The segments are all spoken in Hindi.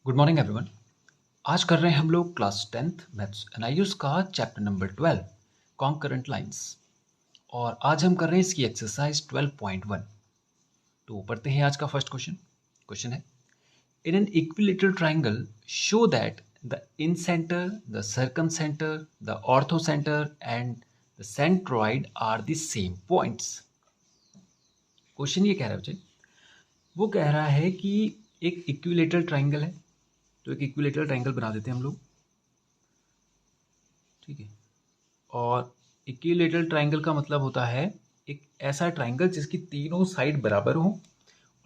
Good morning everyone. आज कर रहे हैं हम लोग क्लास 10th मैथ्स एनआईयूज का चैप्टर नंबर 12 कॉन्करेंट लाइंस। और आज हम कर रहे हैं इसकी एक्सरसाइज 12.1। तो पढ़ते हैं आज का फर्स्ट क्वेश्चन। क्वेश्चन है, in an equilateral triangle show that the incentre, the circumcentre, the orthocentre and the centroid are the same points. Question ये कह रहा है बच्चे, वो कह रहा है कि एक इक्विलेटरल ट्राइंगल है। तो एक इक्विलेटरल ट्राइंगल बना देते हैं हम लोग, ठीक है। और इक्विलेटरल ट्राइंगल का मतलब होता है एक ऐसा ट्राइंगल जिसकी तीनों साइड बराबर हों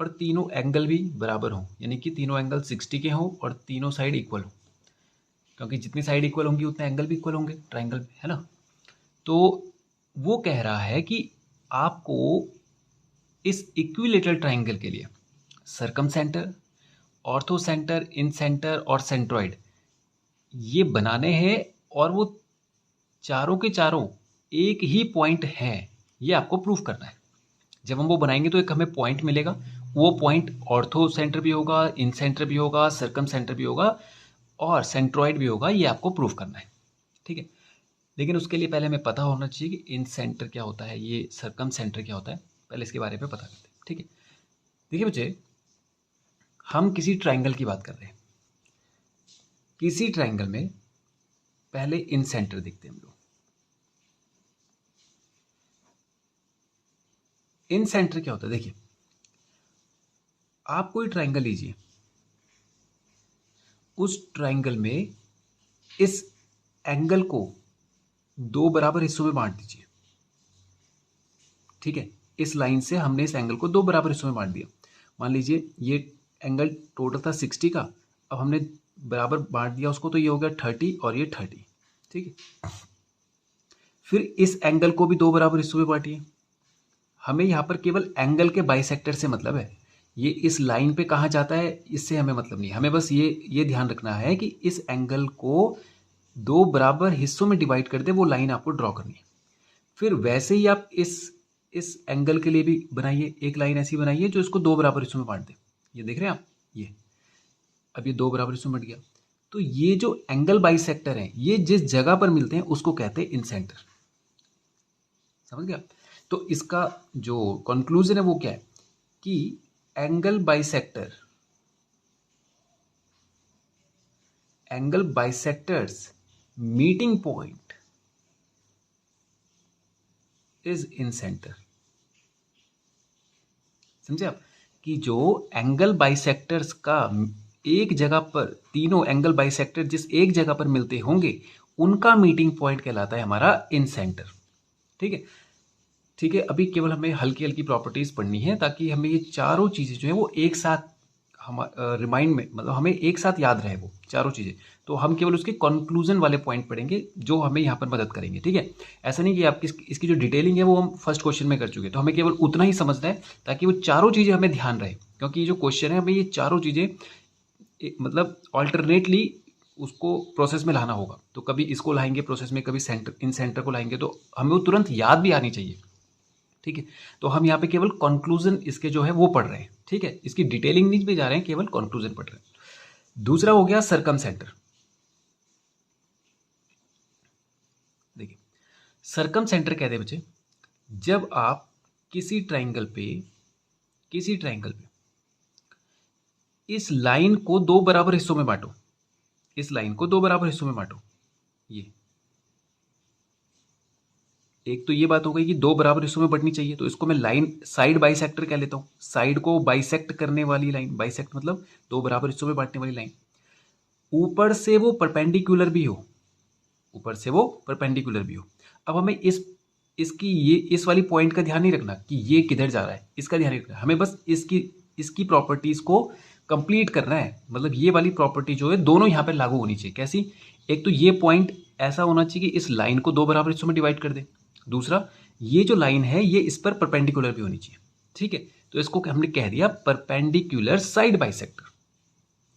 और तीनों एंगल भी बराबर हों, यानी कि तीनों एंगल 60 के हों और तीनों साइड इक्वल हों, क्योंकि जितनी साइड इक्वल होंगी उतने एंगल भी इक्वल होंगे ट्राइंगल में, है ना। तो वो कह रहा है कि आपको इस इक्विलेटरल ट्राइंगल के लिए सर्कम सेंटर, ऑर्थो सेंटर, इन सेंटर और सेंट्रॉइड ये बनाने हैं, और वो चारों के चारों एक ही पॉइंट हैं, ये आपको प्रूफ करना है। जब हम वो बनाएंगे तो एक हमें पॉइंट मिलेगा, वो पॉइंट ऑर्थो सेंटर भी होगा, इन सेंटर भी होगा, सर्कम सेंटर भी होगा और सेंट्रॉइड भी होगा। ये आपको प्रूफ करना है, ठीक है। लेकिन उसके लिए पहले हमें पता होना चाहिए कि इन सेंटर क्या होता है, ये सर्कम सेंटर क्या होता है, पहले इसके बारे में पता करते हैं, ठीक है। देखिए बच्चे, हम किसी ट्राइंगल की बात कर रहे हैं। किसी ट्राइंगल में पहले इन सेंटर देखते हैं हम लोग। इन सेंटर क्या होता है, देखिए आप कोई ट्राइंगल लीजिए, उस ट्राइंगल में इस एंगल को दो बराबर हिस्सों में बांट दीजिए, ठीक है। इस लाइन से हमने इस एंगल को दो बराबर हिस्सों में बांट दिया। मान लीजिए ये एंगल टोटल था 60 का, अब हमने बराबर बांट दिया उसको, तो ये हो गया 30 और ये 30, ठीक है। फिर इस एंगल को भी दो बराबर हिस्सों में बांटिए। हमें यहाँ पर केवल एंगल के बाइसेक्टर से मतलब है, ये इस लाइन पे कहाँ जाता है इससे हमें मतलब नहीं। हमें बस ये ध्यान रखना है कि इस एंगल को दो बराबर हिस्सों में डिवाइड कर दे, वो लाइन आपको ड्रॉ करनी है। फिर वैसे ही आप इस एंगल के लिए भी बनाइए, एक लाइन ऐसी बनाइए जो इसको दो बराबर हिस्सों में बांट दे। ये देख रहे हैं आप, ये अब ये दो बराबर हिस्सों में बट गया। तो ये जो एंगल बाइसेक्टर हैं, ये जिस जगह पर मिलते हैं उसको कहते हैं इन सेंटर। समझ गया। तो इसका जो कंक्लूजन है वो क्या है कि angle bisectors meeting point is in centre. समझे आप कि जो एंगल बाइसेक्टर्स का एक जगह पर, तीनों एंगल बाइसेक्टर जिस एक जगह पर मिलते होंगे उनका मीटिंग पॉइंट कहलाता है हमारा इन सेंटर, ठीक है। ठीक है, अभी केवल हमें हल्की हल्की प्रॉपर्टीज पढ़नी है ताकि हमें ये चारों चीजें जो है वो एक साथ हम रिमाइंड में, मतलब हमें एक साथ याद रहे वो चारों चीजें। तो हम केवल उसके कंक्लूजन वाले पॉइंट पढ़ेंगे जो हमें यहाँ पर मदद करेंगे, ठीक है। ऐसा नहीं कि आपकी इसकी जो डिटेलिंग है वो हम फर्स्ट क्वेश्चन में कर चुके हैं, तो हमें केवल उतना ही समझना है ताकि वो चारों चीजें हमें ध्यान रहे, क्योंकि ये जो क्वेश्चन है हमें ये चारों चीजें मतलब ऑल्टरनेटली उसको प्रोसेस में लाना होगा। तो कभी इसको लाएंगे प्रोसेस में, कभी सेंटर इन सेंटर को लाएंगे, तो हमें वो तुरंत याद भी आनी चाहिए, ठीक है। तो हम यहाँ पे केवल कंक्लूजन इसके जो है वो पढ़ रहे हैं, ठीक है। इसकी डिटेलिंग नहीं पे जा रहे हैं, केवल कंक्लूजन पढ़ रहे हैं। दूसरा हो गया सर्कम सेंटर। देखिए, सर्कम सेंटर कहते हैं बच्चे, जब आप किसी ट्राइंगल पे इस लाइन को दो बराबर हिस्सों में बांटो, इस लाइन को दो बराबर हिस्सों में बांटो। ये एक तो ये बात हो गई कि दो बराबर हिस्सों में बंटनी चाहिए, तो इसको मैं लाइन साइड बाइसेक्टर कह लेता हूँ। साइड को बाइसेक्ट करने वाली लाइन, बाइसेक्ट मतलब दो बराबर हिस्सों में बांटने वाली लाइन। ऊपर से वो परपेंडिकुलर भी हो, ऊपर से वो परपेंडिकुलर भी हो। अब हमें इसकी ये इस वाली पॉइंट का ध्यान नहीं रखना कि ये किधर जा रहा है, इसका ध्यान नहीं रखना। हमें बस इसकी इसकी प्रॉपर्टीज को कंप्लीट करना है। मतलब ये वाली प्रॉपर्टी जो है दोनों यहाँ पर लागू होनी चाहिए। कैसी? एक तो ये पॉइंट ऐसा होना चाहिए कि इस लाइन को दो बराबर हिस्सों में डिवाइड कर दे। दूसरा, ये जो लाइन है ये इस पर परपेंडिकुलर भी होनी चाहिए, ठीक है। तो इसको हमने कह दिया परपेंडिकुलर साइड बाइसेक्टर।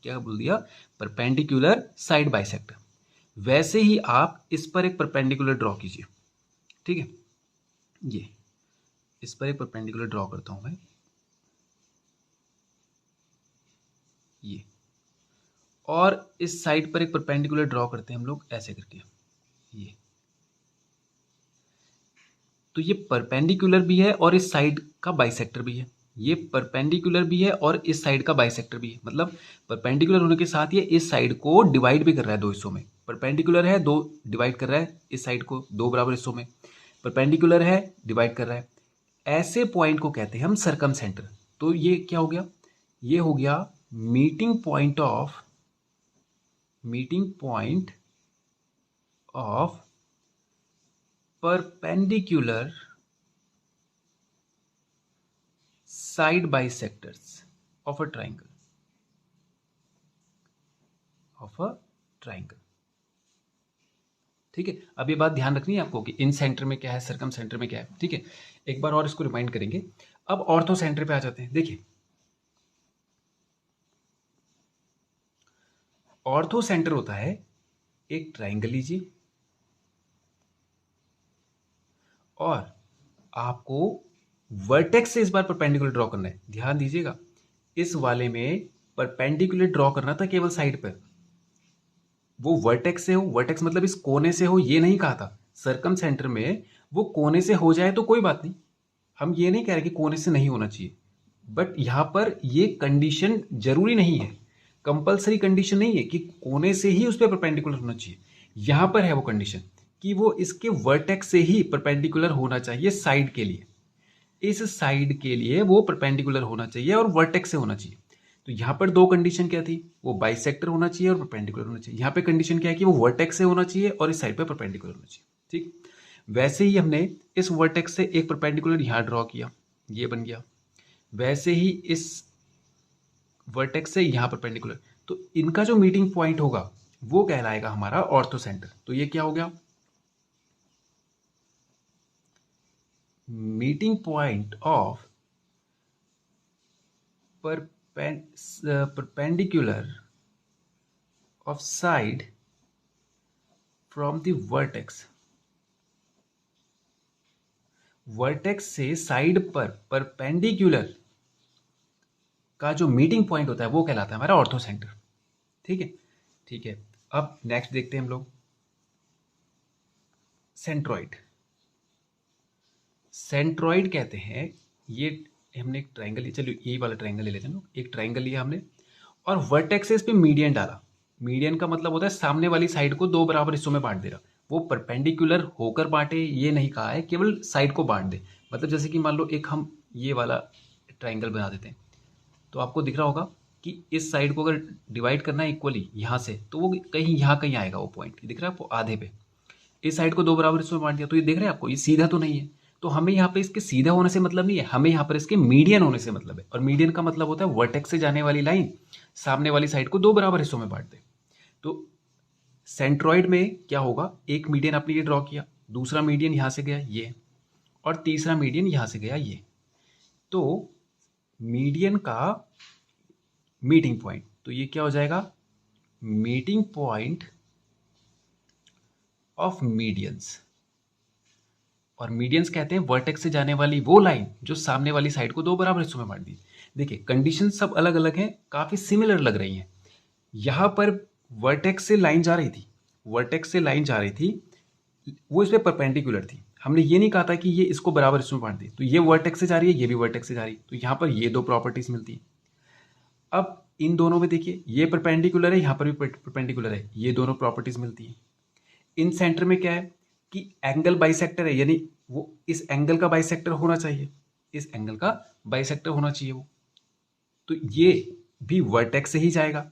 क्या बोल दिया? Perpendicular side bisector. वैसे ही आप इस पर एक परपेंडिकुलर ड्रॉ कीजिए, ठीक है। ये इस पर एक परपेंडिकुलर ड्रॉ करता हूं मैं, ये। और इस साइड पर एक परपेंडिकुलर ड्रॉ करते हैं हम लोग ऐसे करके, ये तो ये परपेंडिकुलर भी है और इस साइड का बाइसेक्टर भी है, ये परपेंडिकुलर भी है और इस साइड का बाइसेक्टर भी है, मतलब परपेंडिकुलर होने के साथ ये इस साइड को डिवाइड भी कर रहा है दो हिस्सों में। परपेंडिकुलर है, दो डिवाइड कर रहा है इस साइड को दो बराबर हिस्सों में, परपेंडिकुलर है, डिवाइड कर रहा है। ऐसे पॉइंट को कहते हैं हम सर्कमसेंटर। तो ये क्या हो गया, ये हो गया meeting point of perpendicular side bisectors of a triangle, ठीक है। अब ये बात ध्यान रखनी है आपको कि इन सेंटर में क्या है, सर्कम सेंटर में क्या है, ठीक है। एक बार और इसको रिमाइंड करेंगे। अब ऑर्थो सेंटर पे आ जाते हैं। देखिए ऑर्थो सेंटर होता है एक ट्राइंगल लीजिए और आपको वर्टेक्स से इस बार परपेंडिकुलर ड्रॉ करना है। ध्यान दीजिएगा, इस वाले में परपेंडिकुलर ड्रॉ करना था केवल साइड पर, वो वर्टेक्स से हो, वर्टेक्स मतलब इस कोने से हो ये नहीं कहा था। सर्कम सेंटर में वो कोने से हो जाए तो कोई बात नहीं, हम ये नहीं कह रहे कि कोने से नहीं होना चाहिए, बट यहां पर ये कंडीशन जरूरी नहीं है, कंपलसरी कंडीशन नहीं है कि कोने से ही उस पर परपेंडिकुलर होना चाहिए। यहां पर है वो कंडीशन कि वो इसके वर्टेक्स से ही परपेंडिकुलर होना चाहिए साइड के लिए, इस साइड के लिए वो परपेंडिकुलर होना चाहिए और वर्टेक्स से होना चाहिए। तो यहां पर दो कंडीशन क्या थी, वो बाइसेक्टर होना चाहिए और परपेंडिकुलर होना चाहिए। यहां पे कंडीशन क्या है कि वो वर्टेक्स से होना चाहिए और इस साइड पे परपेंडिकुलर होना चाहिए, ठीक। वैसे ही हमने इस वर्टेक्स से एक परपेंडिकुलर यहां ड्रॉ किया, ये बन गया। वैसे ही इस वर्टेक्स से यहां परपेंडिकुलर, तो इनका जो मीटिंग पॉइंट होगा वो कहलाएगा हमारा ऑर्थो सेंटर। तो ये क्या हो गया, meeting point of perpendicular of side from the vertex, vertex से साइड पर परपेंडिकुलर का जो मीटिंग पॉइंट होता है वो कहलाता है हमारा ऑर्थो सेंटर, ठीक है। ठीक है, अब नेक्स्ट देखते हैं हम लोग सेंट्रॉइड। सेंट्रॉइड कहते हैं, ये हमने एक ट्राइंगल लिया, चलिए यही वाला ट्राइंगल ले लेते हैं लोग। एक ट्राइंगल लिया हमने और वर्टेक्स से इस पे मीडियन डाला। मीडियन का मतलब होता है सामने वाली साइड को दो बराबर हिस्सों में बांट दे रहा। वो परपेंडिकुलर होकर बांटे ये नहीं कहा है, केवल साइड को बांट दे। मतलब जैसे कि मान लो एक हम ये वाला ट्राइंगल बना देते हैं, तो आपको दिख रहा होगा कि इस साइड को अगर डिवाइड करना है इक्वली यहाँ से, तो वो कहीं यहाँ कहीं आएगा वो पॉइंट, दिख रहा है आपको आधे पे। इस साइड को दो बराबर हिस्सों में बांट दिया, तो ये देख रहे हैं आपको, ये सीधा तो नहीं है। तो हमें यहाँ पे इसके सीधा होने से मतलब नहीं है, हमें यहाँ पर इसके मीडियन होने से मतलब है। और मीडियन का मतलब होता है वर्टेक्स से जाने वाली लाइन सामने वाली साइड को दो बराबर हिस्सों में बांट दे। तो सेंट्रॉइड में क्या होगा, एक मीडियन आपने ये ड्रॉ किया, दूसरा मीडियन यहाँ से गया ये, और तीसरा मीडियन यहाँ से गया ये। तो मीडियन का मीटिंग पॉइंट, तो ये क्या हो जाएगा, मीटिंग पॉइंट ऑफ मीडियंस। और मीडियंस कहते हैं वर्टेक्स से जाने वाली वो लाइन जो सामने वाली साइड को दो बराबर हिस्सों में बांट दी। देखिए कंडीशन सब अलग अलग हैं, काफी सिमिलर लग रही हैं। यहां पर वर्टेक्स से लाइन जा रही थी, वर्टेक्स से लाइन जा रही थी, वो इस पर परपेंडिकुलर थी। हमने ये नहीं कहा था कि ये इसको बराबर हिस्सों में बांट दी। तो ये वर्टेक्स से जा रही है, ये भी वर्टेक्स से जा रही है, तो यहाँ पर ये दो प्रॉपर्टीज मिलती है। अब इन दोनों में देखिए, ये परपेंडिकुलर है, यहाँ पर भी परपेंडिकुलर है, ये दोनों प्रॉपर्टीज मिलती है। इन सेंटर में क्या है कि एंगल बाइसेक्टर है, यानी वो इस एंगल का बाइसेक्टर होना चाहिए, इस एंगल का बाइसेक्टर होना चाहिए वो। तो ये भी वर्टेक्स से ही जाएगा,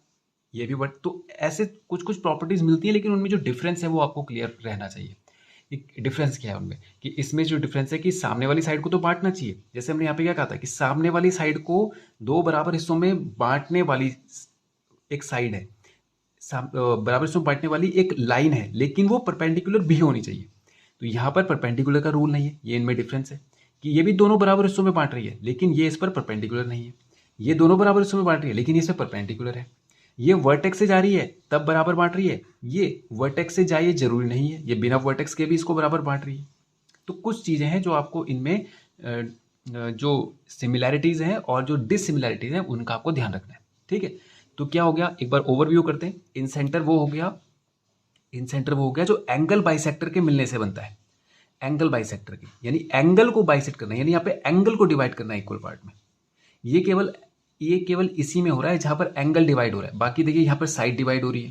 ये भी वर्ट। तो ऐसे कुछ कुछ प्रॉपर्टीज मिलती है, लेकिन उनमें जो डिफरेंस है वो आपको क्लियर रहना चाहिए। डिफरेंस क्या है उनमें, कि इसमें जो डिफरेंस है कि सामने वाली साइड को तो बांटना चाहिए। जैसे हमने यहाँ पे क्या कहा था कि सामने वाली साइड को दो बराबर हिस्सों में बांटने वाली एक साइड है, बराबर हिस्सों में बांटने वाली एक लाइन है, लेकिन वो परपेंडिकुलर भी होनी चाहिए। तो यहाँ पर परपेंडिकुलर का रूल नहीं है, ये इनमें डिफरेंस है कि ये भी दोनों बराबर हिस्सों में बांट रही है, लेकिन ये इस पर परपेंडिकुलर नहीं है। ये दोनों बराबर हिस्सों में बांट रही है, लेकिन ये इस पर परपेंडिकुलर है। ये वर्टेक्स से जा रही है तब बराबर बांट रही है, ये वर्टेक्स से जाए जरूरी नहीं है, ये बिना वर्टेक्स के भी इसको बराबर बांट रही है। तो कुछ चीजें हैं जो आपको इनमें जो सिमिलैरिटीज हैं और जो डिसिमिलैरिटीज हैं उनका आपको ध्यान रखना है, ठीक है। तो क्या हो गया, एक बार ओवरव्यू करते हैं। इन सेंटर वो हो गया, इन सेंटर वो हो गया जो एंगल बाइसेक्टर के मिलने से बनता है, एंगल बाइसेक्टर के, यानी एंगल को बाइसेक्ट करना है, यानी यहाँ पे एंगल को डिवाइड करना है इक्वल पार्ट में। ये केवल इसी में हो रहा है जहां पर एंगल डिवाइड हो रहा है। बाकी देखिए यहाँ पर साइड डिवाइड हो रही है,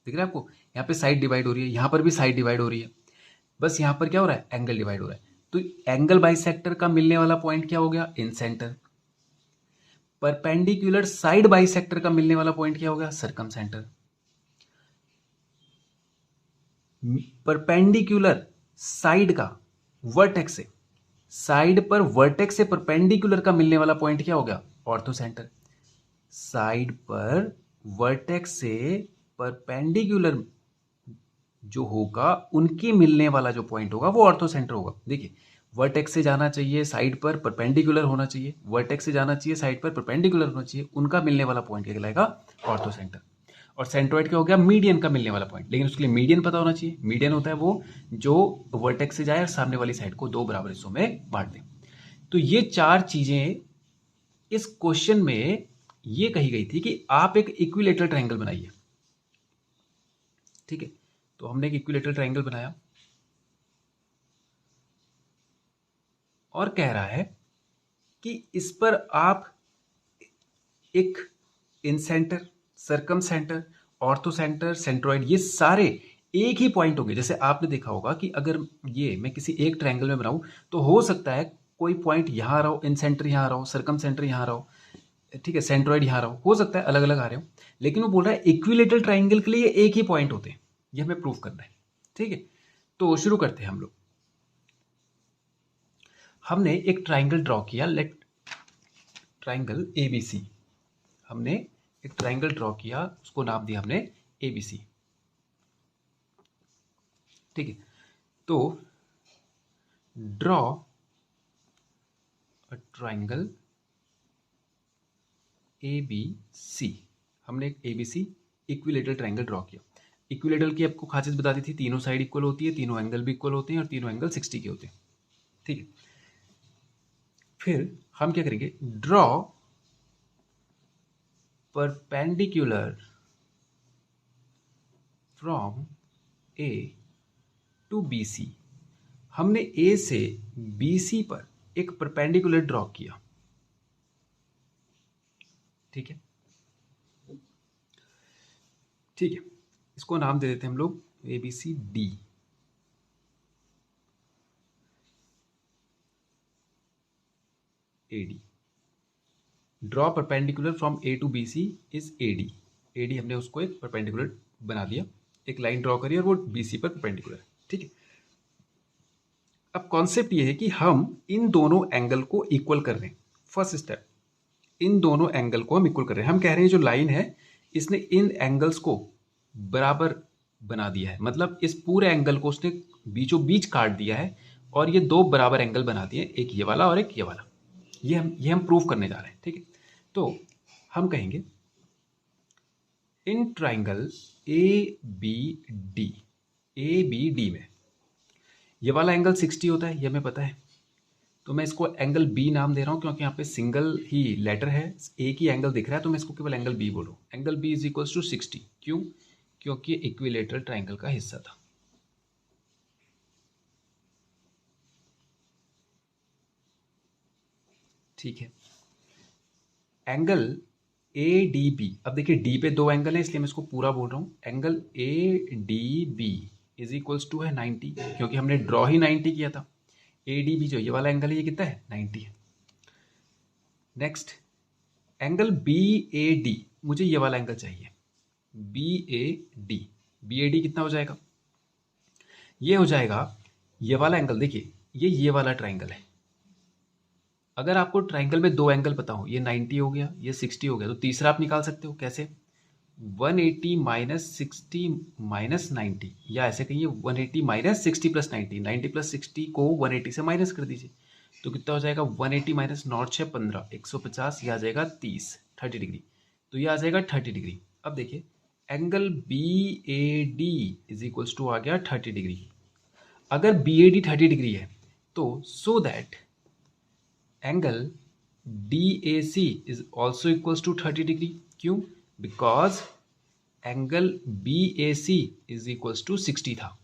दिख रहा है आपको, यहाँ पे साइड डिवाइड हो रही है, यहाँ पर भी साइड डिवाइड हो रही है, बस यहाँ पर क्या हो रहा है, एंगल डिवाइड हो रहा है। तो एंगल बाइसेक्टर का मिलने वाला पॉइंट क्या हो गया, इन सेंटर। परपेंडिकुलर साइड बाइसेक्टर का मिलने वाला पॉइंट क्या हो गया, सर्कम सेंटर। परपेंडिकुलर साइड का वर्टेक्स से, साइड पर वर्टेक्स से परपेंडिकुलर का मिलने वाला पॉइंट क्या हो गया, ऑर्थो सेंटर। साइड पर वर्टेक्स से परपेंडिकुलर जो होगा उनके मिलने वाला जो पॉइंट होगा वो ऑर्थो सेंटर होगा। देखिए वर्टेक्स से जाना चाहिए साइड पर परपेंडिकुलर होना चाहिए, वर्टेक्स से जाना चाहिए साइड पर परपेंडिकुलर होना चाहिए, उनका मिलने वाला पॉइंट क्या कहलाएगा, ऑर्थो सेंटर। और सेंट्रोइड क्या हो गया, मीडियन का मिलने वाला पॉइंट। लेकिन उसके लिए मीडियन पता होना चाहिए। मीडियन होता है वो जो वर्टेक्स से जाए और सामने वाली साइड को दो बराबर हिस्सों में बांट दे। तो ये चार चीजें इस क्वेश्चन में ये कही गई थी कि आप एक इक्विलेटरल ट्रायंगल बनाइए। ठीक है, तो हमने एक इक्विलेटरल ट्रायंगल बनाया और कह रहा है कि इस पर आप एक incentre, circumcentre, orthocentre, centroid, ये सारे एक ही पॉइंट होंगे। जैसे आपने देखा होगा कि अगर ये मैं किसी एक ट्रायंगल में बनाऊं तो हो सकता है कोई पॉइंट यहाँ रहो, इन सेंटर यहाँ रहो, सर्कम सेंटर यहाँ रहो, ठीक है, सेंट्रोइड यहाँ रहो, हो सकता है अलग अलग आ रहे हो। लेकिन वो बोल रहा है इक्विलेटरल ट्रायंगल के लिए एक ही पॉइंट होते हैं, ये हमें प्रूव करना है। ठीक है, तो शुरू करते हैं हम लोग। हमने एक ट्रायंगल ड्रॉ किया, लेट ट्रायंगल एबीसी। हमने एक ट्रायंगल ड्रॉ किया, उसको नाम दिया हमने एबीसी। ठीक है, तो ड्रॉ अ ट्रायंगल एबीसी। हमने एक एबीसी इक्विलेटरल ट्रायंगल ड्रॉ किया। इक्विलेटरल की आपको खासियत बता दी थी, तीनों साइड इक्वल होती है, तीनों एंगल भी इक्वल होते हैं और तीनों एंगल 60 के होते हैं। ठीक है, फिर हम क्या करेंगे, draw perpendicular from A to BC. हमने ए से बीसी पर एक परपेंडिकुलर ड्रॉ किया। ठीक है, ठीक है, इसको नाम दे देते हैं हम लोग A B C D. AD, draw perpendicular from A to B C is AD. AD हमने उसको एक परपेंडिकुलर बना दिया, एक लाइन ड्रॉ करी और वो बीसी पर परपेंडिकुलर। ठीक है, अब कॉन्सेप्ट ये है कि हम इन दोनों एंगल को इक्वल कर रहे हैं। फर्स्ट स्टेप, इन दोनों एंगल को हम इक्वल कर रहे हैं। हम कह रहे हैं जो लाइन है इसने इन एंगल्स को बराबर बना दिया है, मतलब इस पूरे एंगल को उसने बीचों बीच काट दिया है और ये दो बराबर एंगल बना दिए, एक ये वाला और एक ये वाला। ये हम प्रूव करने जा रहे हैं। ठीक है, तो हम कहेंगे in triangle A B D में ये वाला एंगल 60 होता है, ये हमें पता है। तो मैं इसको एंगल बी नाम दे रहा हूँ क्योंकि यहाँ पे सिंगल ही लेटर है, एक ही एंगल दिख रहा है, तो मैं इसको केवल एंगल बी बोल रहा हूँ। Angle B is equals to 60। क्यों, क्योंकि इक्विलेटरल ट्राइंगल का हिस्सा था। ठीक है, एंगल ए डी बी, अब देखिए डी पे दो एंगल है इसलिए मैं इसको पूरा बोल रहा हूँ। Angle A D B is equals to है 90, क्योंकि हमने ड्रॉ ही 90 किया था। ए डी बी जो ये वाला एंगल है ये कितना है, 90 है। Next angle B A D, मुझे ये वाला एंगल चाहिए, B A D. B A D कितना हो जाएगा, ये हो जाएगा ये वाला एंगल। देखिए ये वाला ट्राइंगल है। अगर आपको ट्राइंगल में दो एंगल पता हो, ये 90 हो गया, ये 60 हो गया, तो तीसरा आप निकाल सकते हो। कैसे, 180 माइनस 60 माइनस 90, या ऐसे कहिए 180 माइनस 60 प्लस 90। 90 प्लस 60 को 180 से माइनस कर दीजिए, तो कितना हो जाएगा, 180 माइनस 9 6 15, 150, यह आ जाएगा 30 डिग्री। तो यह आ जाएगा 30 डिग्री। अब देखिए angle B A D is equals to आ गया 30 डिग्री। अगर बी ए डी 30 डिग्री है तो so that angle D A C is also equals to 30 degree. क्यों, because angle B A C is equals to 60 था।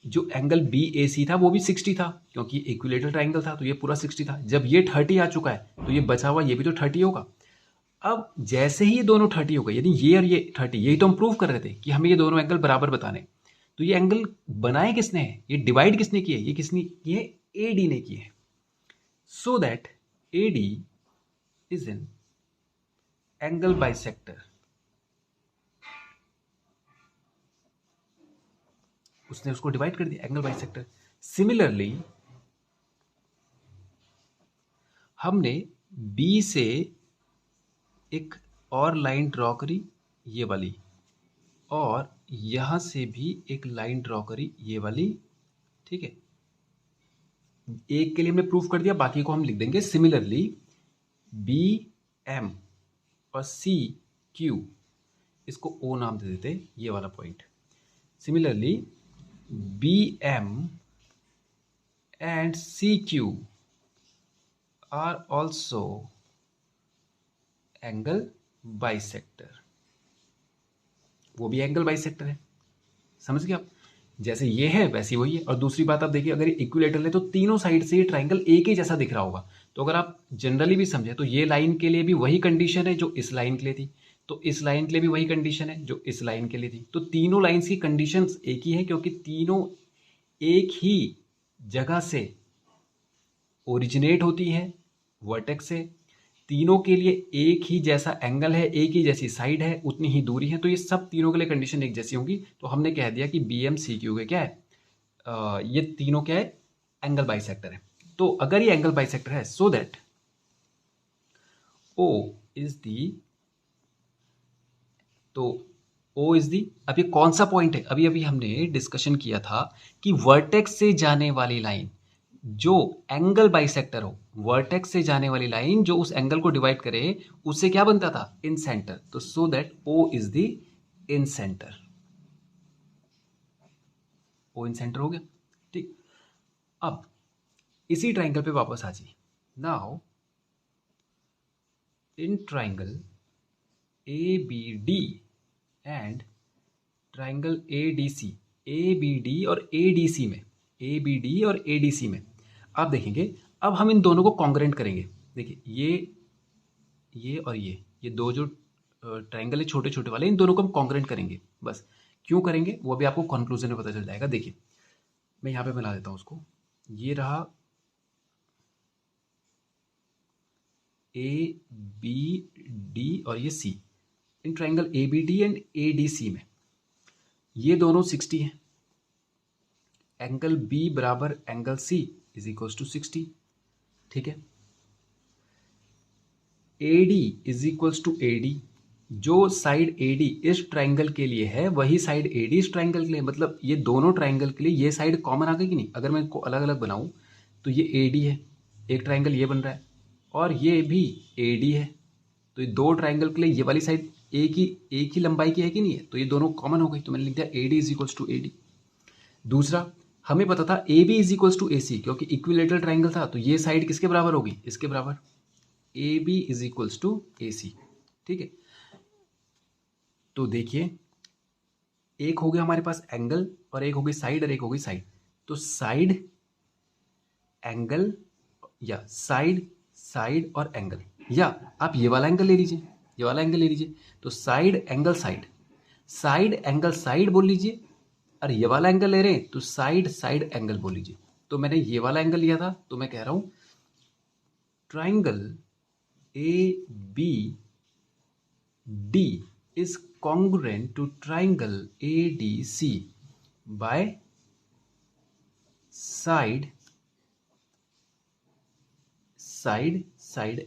जो एंगल बी ए सी था वो भी 60 था, क्योंकि इक्विलेटरल ट्राइंगल था, तो ये पूरा 60 था। जब ये 30 आ चुका है तो ये बचा हुआ ये भी तो 30 होगा। अब जैसे ही ये दोनों 30 हो गए, यदि ये और ये 30, यही तो हम प्रूव कर रहे थे कि हमें ये दोनों एंगल बराबर बताने। तो ये एंगल बनाए किसने है, ये डिवाइड किसने किए, ये किसने किए, ए डी ने किए। सो that A D is an angle bisector. उसने उसको डिवाइड कर दिया, एंगल बाइसेक्टर। सिमिलरली हमने बी से एक और लाइन ड्रॉ करी, ये वाली, और यहां से भी एक लाइन ड्रॉ करी, ये वाली, ठीक है। एक के लिए हमने प्रूफ कर दिया, बाकी को हम लिख देंगे। सिमिलरली बी एम और सी क्यू, इसको ओ नाम दे देते, ये वाला point. Similarly B M and C Q are also angle bisector, वो भी एंगल बाइसेक्टर है। समझ गए आप, जैसे ये है वैसे वही है। और दूसरी बात आप देखिए, अगर ये इक्विलेटरल है तो तीनों साइड से ये ट्राइंगल एक ही जैसा दिख रहा होगा। तो अगर आप जनरली भी समझे तो ये लाइन के लिए भी वही कंडीशन है जो इस लाइन के लिए थी, तो इस लाइन के लिए भी वही कंडीशन है जो इस लाइन के लिए थी। तो तीनों लाइंस की कंडीशंस एक ही है, क्योंकि तीनों एक ही जगह से ओरिजिनेट होती है, वर्टेक्स से। तीनों के लिए एक ही जैसा एंगल है, एक ही जैसी साइड है, उतनी ही दूरी है, तो ये सब तीनों के लिए कंडीशन एक जैसी होंगी। तो हमने कह दिया कि बी एम सी क्यू के क्या है, ये तीनों क्या है, एंगल बाइसेक्टर है। तो अगर ये एंगल बाइसेक्टर है, सो दैट ओ इज दी, तो ओ इज दी, अब ये कौन सा पॉइंट है, अभी अभी हमने डिस्कशन किया था कि वर्टेक्स से जाने वाली लाइन जो एंगल बाइसेक्टर हो, वर्टेक्स से जाने वाली लाइन जो उस एंगल को डिवाइड करे, उससे क्या बनता था, इन सेंटर। तो so that O is the incentre, O incentre हो गया, ठीक। अब इसी ट्राइंगल पे वापस आ जाइए। Now in triangle A B D and triangle A D C, A B D और ए डी सी में, ए बी डी और ए डी सी में आप देखेंगे, अब हम इन दोनों को कॉन्ग्रेंट करेंगे। देखिए ये और ये दो जो ट्राइंगल है छोटे छोटे वाले, इन दोनों को हम कॉन्ग्रेंट करेंगे। बस क्यों करेंगे वो भी आपको कंक्लूजन में पता चल जाएगा। देखिए मैं यहाँ पे बना देता हूँ उसको, ये रहा ए बी डी और ये सी। इन triangle A B D and A D C में ये दोनों 60 हैं। एंगल बी बराबर angle C is equals to 60, ठीक है। A D is equals to A D, जो साइड ए डी इस ट्राइंगल के लिए है वही साइड ए डी इस ट्राइंगल के लिए, मतलब ये दोनों ट्राइंगल के लिए ये साइड कॉमन आ गई कि नहीं। अगर मैं इनको अलग अलग बनाऊं तो ये ए डी है, एक ट्राइंगल ये बन रहा है, और ये भी ए डी है, तो ये दो ट्राइंगल के लिए ये वाली साइड एक ही लंबाई की है कि नहीं है, तो ये दोनों कॉमन हो गई। तो मैंने लिख दिया A D is equals to A D. दूसरा, हमें पता था A B is equals to A C, क्योंकि इक्विलेटरल ट्राइंगल था, तो ये साइड किसके बराबर होगी, इसके बराबर, A B is equals to A C, ठीक है। तो देखिए एक हो गया हमारे पास एंगल, और एक हो गई साइड, और एक हो गई साइड। तो साइड एंगल, या साइड साइड और एंगल, या आप ये वाला एंगल ले लीजिए, ये वाला एंगल ले लीजिए। तो side angle side, side angle side बोल लीजिए, और ये वाला एंगल ले रहे हैं तो साइड साइड एंगल बोल लीजिए। तो मैंने ये वाला एंगल लिया था, तो मैं कह रहा हूं triangle A B D is congruent to triangle ADC by side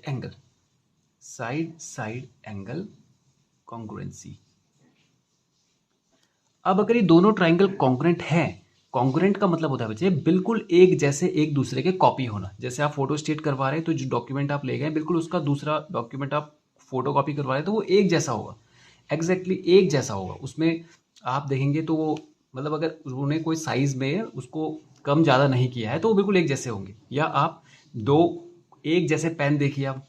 angle, side angle congruency। अब अगर ये दोनों ट्राइंगल कॉन्ग्रुएंट हैं, कॉन्ग्रुएंट का मतलब होता है बच्चे बिल्कुल एक जैसे, एक दूसरे के कॉपी होना। जैसे आप फोटो स्टेट करवा रहे हैं तो जो डॉक्यूमेंट आप ले गए बिल्कुल उसका दूसरा डॉक्यूमेंट आप फोटो कॉपी करवा रहे हैं तो वो एक जैसा होगा, एग्जैक्टली एक जैसा होगा। उसमें आप देखेंगे तो वो मतलब अगर उन्होंने कोई साइज में उसको कम ज़्यादा नहीं किया है तो वो बिल्कुल एक जैसे होंगे। या आप दो एक जैसे पेन देखिए, आप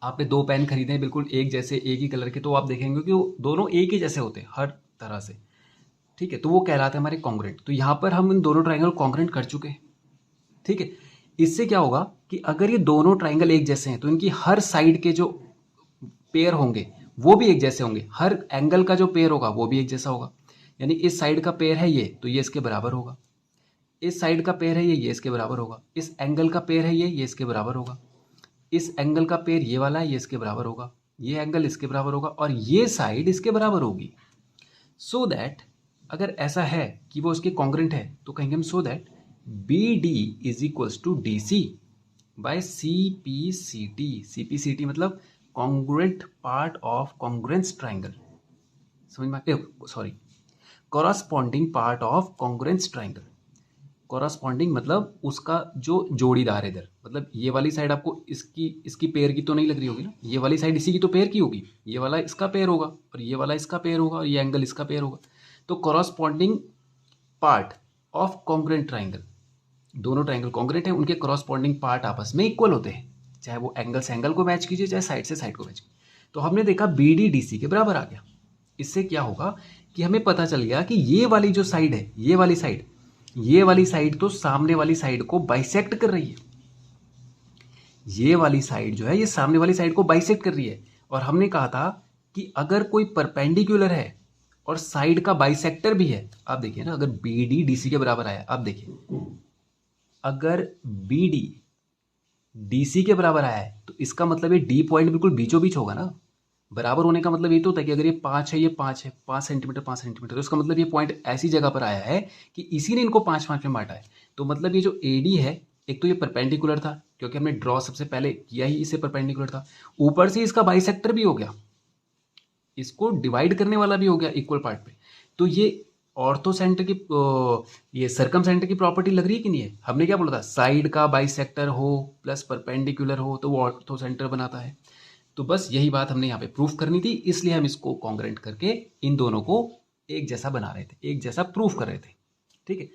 आपने दो पेन खरीदे हैं बिल्कुल एक जैसे एक ही कलर के, तो आप देखेंगे कि वो दोनों एक ही जैसे होते हैं हर तरह से, ठीक है, तो वो कहलाते हैं हमारे कॉन्ग्रेंट। तो यहाँ पर हम इन दोनों ट्राइंगल कॉन्ग्रेंट कर चुके हैं, ठीक है। इससे क्या होगा कि अगर ये दोनों ट्राइंगल एक जैसे हैं तो इनकी हर साइड के जो पेयर होंगे वो भी एक जैसे होंगे, हर एंगल का जो पेयर होगा वो भी एक जैसा होगा। यानी इस साइड का पेयर है ये, तो ये इसके बराबर होगा, इस साइड का पेयर है ये इसके बराबर होगा, इस एंगल का पेयर है ये इसके बराबर होगा, इस एंगल का पेयर ये वाला है ये इसके बराबर होगा, ये एंगल इसके बराबर होगा और ये साइड इसके बराबर होगी। सो दैट अगर ऐसा है कि वो उसके कॉन्ग्रेंट है तो कहेंगे हम so that B D is equals to D C by C P C T. C P C T मतलब congruent part of congruence triangle, समझ में, sorry, corresponding part of congruence triangle. Corresponding मतलब उसका जो जोड़ीदार है इधर, मतलब ये वाली साइड आपको इसकी इसकी पेयर की तो नहीं लग रही होगी ना, ये वाली साइड इसी की तो पेयर की होगी, ये वाला इसका पेयर होगा और ये वाला इसका पेयर होगा और ये एंगल इसका पेयर होगा। तो corresponding part of congruent triangle, दोनों ट्राइंगल कॉन्ग्रेंट है, उनके कॉरस्पॉन्डिंग पार्ट आपस में इक्वल होते हैं, चाहे वो एंगल से एंगल को मैच कीजिए चाहे साइड से साइड को मैच कीजिए। तो हमने देखा बी डी डी सी के बराबर आ गया। इससे क्या होगा कि हमें पता चल गया कि ये वाली जो साइड है, ये वाली साइड तो सामने वाली साइड को बाइसेक्ट कर रही है, ये वाली साइड जो है ये सामने वाली साइड को बाइसेक्ट कर रही है। और हमने कहा था कि अगर कोई परपेंडिकुलर है और साइड का बाइसेक्टर भी है, आप देखिए ना, अगर बी डी डी सी के बराबर आया, आप देखिए अगर बी डी डी सी के बराबर आया है तो इसका मतलब ये डी पॉइंट बिल्कुल बीचों बीच होगा ना। बराबर होने का मतलब ये तो होता है कि अगर ये 5 है, ये 5 है, 5 सेंटीमीटर 5 सेंटीमीटर, तो इसका मतलब ये पॉइंट ऐसी जगह पर आया है कि इसी ने इनको 5 5 में बांटा है। तो मतलब ये जो ए डी है, एक तो ये परपेंडिकुलर था क्योंकि हमने ड्रॉ सबसे पहले किया ही इसे परपेंडिकुलर था, ऊपर से इसका बाइसेक्टर भी हो गया, इसको डिवाइड करने वाला भी हो गया इक्वल पार्ट पे। तो ये ऑर्थो सेंटर की ये सर्कम सेंटर की प्रॉपर्टी लग रही है कि नहीं है। हमने क्या बोला था, साइड का बाइसेक्टर हो प्लस परपेंडिकुलर हो तो वो ऑर्थो सेंटर बनाता है। तो बस यही बात हमने यहाँ पे प्रूफ करनी थी, इसलिए हम इसको कॉन्ग्रेंट करके इन दोनों को एक जैसा बना रहे थे, एक जैसा प्रूफ कर रहे थे, ठीक है।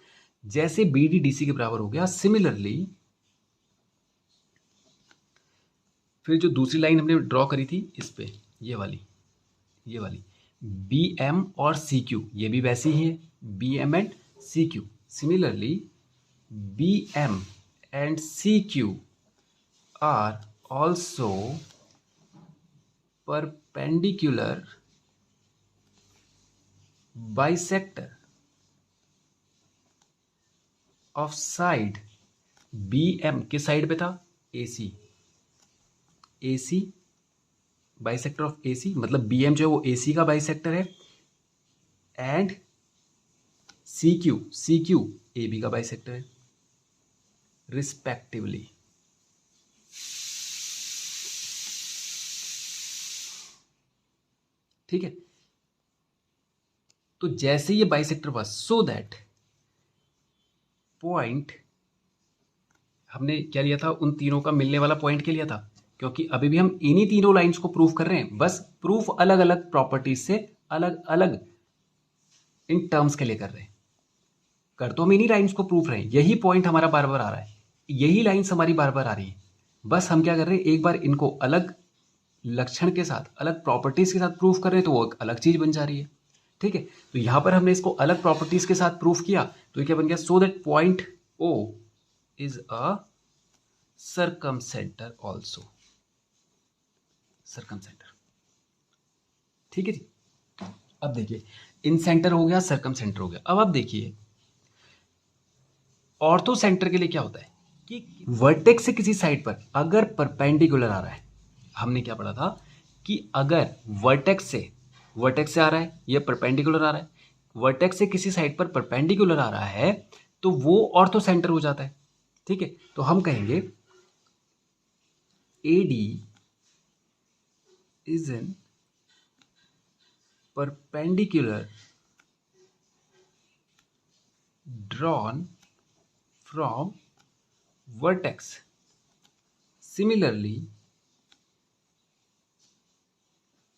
जैसे बी डी डी सी के बराबर हो गया, सिमिलरली फिर जो दूसरी लाइन हमने ड्रॉ करी थी इस पे, ये वाली बी एम और सी क्यू, ये भी वैसी ही है, B M and C Q. Similarly B M and C Q are also perpendicular bisector of side BM किस साइड पे था, AC, AC bisector of AC मतलब BM जो है वो AC का बाइसेक्टर है एंड CQ AB का बाइसेक्टर है रिस्पेक्टिवली। ठीक है, तो जैसे ये बाइसेक्टर हुआ सो दैट पॉइंट, हमने क्या लिया था, उन तीनों का मिलने वाला पॉइंट क्या लिया था, क्योंकि अभी भी हम इन्हीं तीनों लाइंस को प्रूफ कर रहे हैं, बस प्रूफ अलग अलग प्रॉपर्टीज से अलग अलग इन टर्म्स के लिए कर रहे हैं। कर तो हम इन्हीं लाइंस को प्रूफ रहे हैं, यही पॉइंट हमारा बार बार आ रहा है, यही लाइंस हमारी बार बार आ रही है, बस हम क्या कर रहे हैं, एक बार इनको अलग लक्षण के साथ अलग प्रॉपर्टीज के साथ प्रूफ कर रहे हैं तो वो एक अलग चीज बन जा रही है। ठीक है, तो यहां पर हमने इसको अलग प्रॉपर्टीज के साथ प्रूफ किया तो ये क्या बन गया, so that point O is a circumcentre also, circumcentre. ठीक है जी, अब देखिए इन सेंटर हो गया, सर्कम सेंटर हो गया। अब आप देखिए ऑर्थो सेंटर के लिए क्या होता है कि वर्टेक्स से किसी साइड पर अगर परपेंडिकुलर आ रहा है, हमने क्या पढ़ा था कि अगर वर्टेक्स से आ रहा है, ये परपेंडिकुलर आ रहा है, वर्टेक्स से किसी साइड पर परपेंडिकुलर आ रहा है तो वो ऑर्थो सेंटर हो जाता है। ठीक है, तो हम कहेंगे AD is an perpendicular drawn from vertex. Similarly,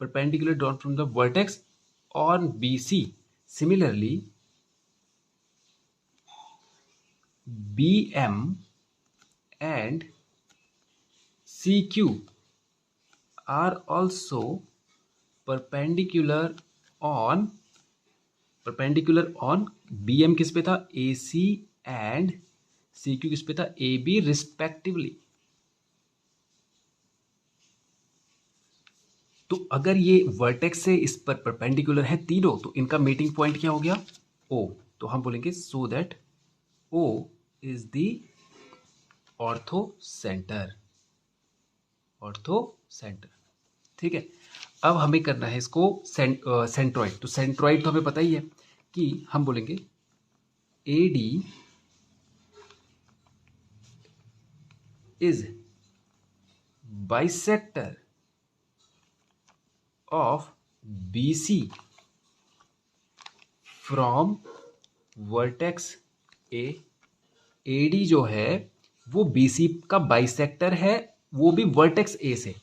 perpendicular drawn from the vertex on BC. Similarly, BM and CQ are also perpendicular on B M किस पे था, ए सी एंड सी क्यू किस पे था, ए बी रिस्पेक्टिवली। तो अगर ये वर्टेक्स से इस पर परपेंडिकुलर है तीनों, तो इनका मीटिंग पॉइंट क्या हो गया, ओ। तो हम बोलेंगे so that O is the orthocentre, ठीक है। अब हमें करना है इसको सेंट्रॉइड। तो सेंट्रॉइड तो हमें पता ही है कि हम बोलेंगे A D is bisector of B C from vertex A D जो है वो बी सी का बाइसेक्टर है, वो भी वर्टेक्स ए से।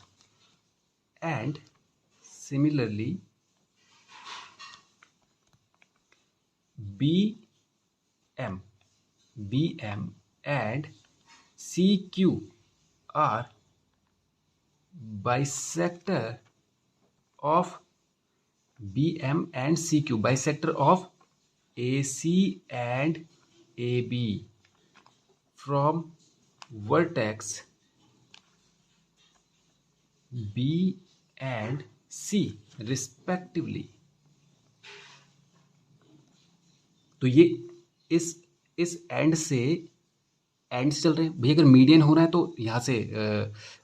And similarly B M and C Q are bisector of B M and C Q, bisector of A C and A B from vertex B and C respectively. तो ये इस एंड से चल रहे हैं भैया। अगर मीडियन होना है तो यहाँ से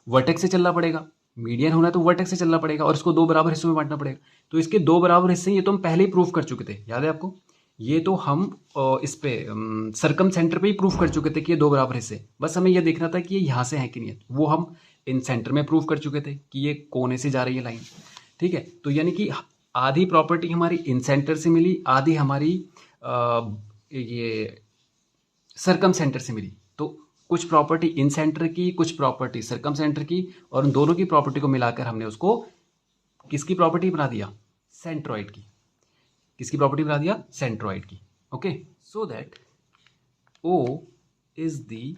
वर्टेक्स से चलना पड़ेगा, मीडियन होना है तो वर्टेक्स से चलना पड़ेगा, और इसको दो बराबर हिस्सों में बांटना पड़ेगा। तो इसके दो बराबर हिस्से, ये तो हम पहले ही प्रूफ कर चुके थे, याद है आपको। ये तो हम इस पे सरकम सेंटर पे ही प्रूफ कर चुके थे कि ये दो बराबर हिस्से। बस हमें ये देखना था कि ये यहाँ से है कि नहीं है। वो हम इन सेंटर में प्रूफ कर चुके थे कि ये कोने से जा रही है लाइन, ठीक है। तो यानी कि आधी प्रॉपर्टी हमारी इन सेंटर से मिली, आधी हमारी ये सरकम सेंटर से मिली। तो कुछ प्रॉपर्टी इन सेंटर की, कुछ प्रॉपर्टी सरकम सेंटर की, और उन दोनों की प्रॉपर्टी को मिलाकर हमने उसको किसकी प्रॉपर्टी बना दिया, सेंट्रॉइड की। किसकी प्रॉपर्टी बना दिया, सेंट्रॉइड की। Okay, so that O is the,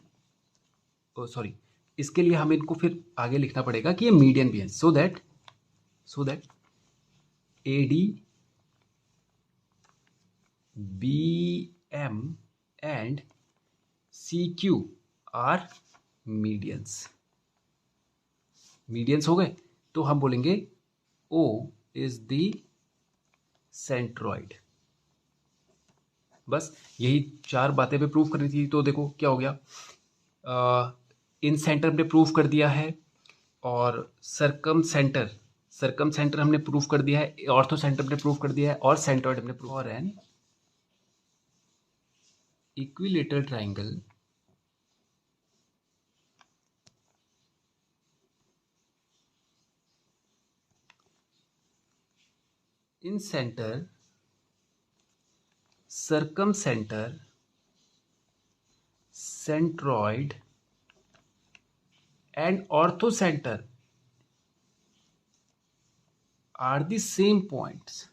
sorry, इसके लिए हमें इनको फिर आगे लिखना पड़ेगा कि ये मीडियन भी है। So that A D B M and C Q are medians हो गए। तो हम बोलेंगे ओ इज द सेंट्रॉइड। बस यही चार बातें पे प्रूफ करनी थी। तो देखो क्या हो गया, इन सेंटर हमने प्रूफ कर दिया है, और सरकम सेंटर हमने प्रूफ कर दिया है, ऑर्थो सेंटर हमने प्रूफ कर दिया है, और सेंट्रॉइड हमने प्रूफ। और N equilateral triangle in center, circumcenter, centroid and orthocenter are the same points,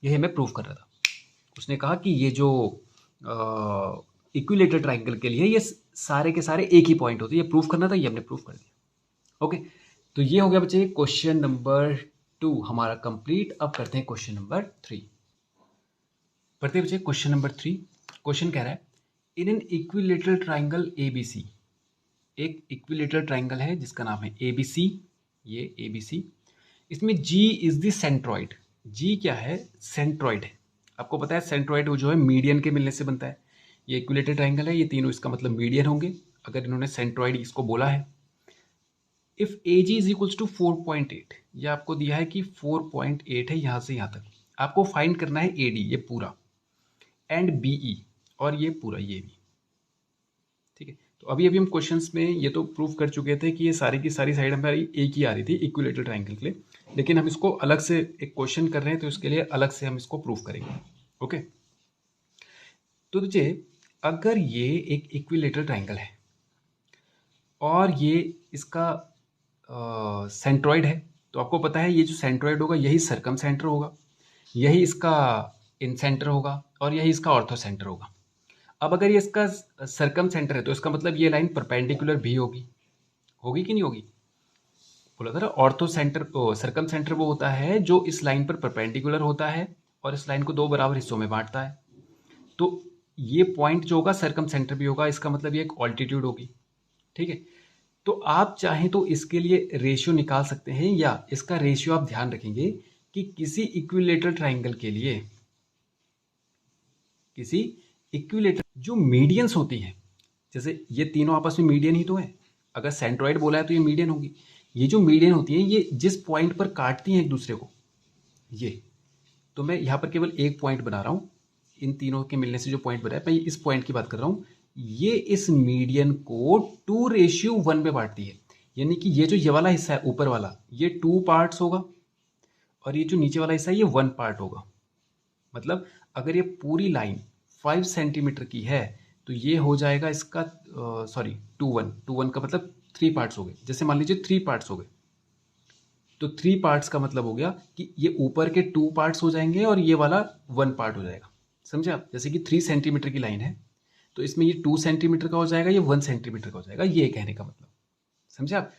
यही मैं प्रूफ कर रहा था। उसने कहा कि ये जो इक्विलेटरल ट्राइंगल के लिए ये सारे के सारे एक ही पॉइंट होते हैं, ये प्रूफ करना था, ये हमने प्रूफ कर दिया। ओके, तो ये हो गया बच्चे क्वेश्चन नंबर 2 हमारा कंप्लीट। अब करते हैं क्वेश्चन नंबर 3। पढ़ते हैं बच्चे क्वेश्चन नंबर 3। क्वेश्चन कह रहा है, in an equilateral triangle ABC, एक इक्विलेटरल ट्राइंगल है जिसका नाम है ABC, ये ABC, इसमें G is the centroid. G क्या है, सेंट्रॉइड है। आपको पता है सेंट्रॉइड जो है मीडियन के मिलने से बनता है। ये इक्विलेटरल ट्राइंगल है, ये तीनों इसका मतलब मीडियन होंगे अगर इन्होंने सेंट्रॉइड इसको बोला है। If AG is equals to 4.8, ये आपको दिया है कि 4.8 है यहाँ से यहाँ तक। आपको फाइंड करना है AD, ये पूरा, एंड BE, और ये पूरा, ये भी, ठीक है। तो अभी हम क्वेश्चंस में ये तो प्रूफ कर चुके थे कि ये सारी की सारी साइड हमारी एक ही आ रही थी इक्विलेटरल ट्राइंगल के लिए, लेकिन हम इसको अलग से एक क्वेश्चन कर रहे हैं, तो इसके लिए अलग से हम इसको प्रूफ करेंगे। ओके, तो देखिए, अगर ये एक इक्विलेटरल ट्राइंगल है और ये इसका सेंट्रॉइड है, तो आपको पता है ये जो सेंट्रॉइड होगा यही सरकम सेंटर होगा, यही इसका इन सेंटर होगा, और यही इसका ऑर्थो सेंटर होगा। अब अगर ये इसका सर्कम सेंटर है तो इसका मतलब ये लाइन परपेंडिकुलर भी होगी, होगी कि नहीं होगी? बोला था ना ऑर्थो सेंटर, सर्कम सेंटर वो होता है जो इस लाइन पर परपेंडिकुलर होता है और इस लाइन को दो बराबर हिस्सों में बांटता है। तो ये पॉइंट जो होगा सर्कम सेंटर भी होगा, इसका मतलब ये एक ऑल्टीट्यूड होगी। ठीक है, तो आप चाहें तो इसके लिए रेशियो निकाल सकते हैं, या इसका रेशियो आप ध्यान रखेंगे कि किसी इक्विलेटरल ट्राइंगल के लिए, किसी इक्विलेटर जो मीडियंस होती हैं, जैसे ये तीनों आपस में मीडियन ही तो है, अगर सेंट्रॉइड बोला है तो ये मीडियन होगी। ये जो मीडियन होती हैं ये जिस पॉइंट पर काटती हैं एक दूसरे को, ये, तो मैं यहाँ पर केवल एक पॉइंट बना रहा हूँ, इन तीनों के मिलने से जो पॉइंट बना है मैं इस पॉइंट की बात कर रहा हूँ। ये इस मीडियन को 2:1 में बांटती है, यानी कि ये जो ये वाला हिस्सा है ऊपर वाला, ये 2 पार्ट्स होगा और ये जो नीचे वाला हिस्सा है ये 1 पार्ट होगा। मतलब अगर ये पूरी लाइन 5 सेंटीमीटर की है तो ये हो जाएगा इसका, सॉरी 2:1 का मतलब 3 पार्ट्स हो गए। जैसे मान लीजिए 3 पार्ट्स हो गए, तो 3 पार्ट्स का मतलब हो गया कि ये ऊपर के 2 पार्ट्स हो जाएंगे और ये वाला 1 पार्ट हो जाएगा। समझे आप? जैसे कि 3 सेंटीमीटर की लाइन है तो इसमें ये 2 सेंटीमीटर का हो जाएगा, ये 1 सेंटीमीटर का हो जाएगा, ये कहने का मतलब। समझे आप?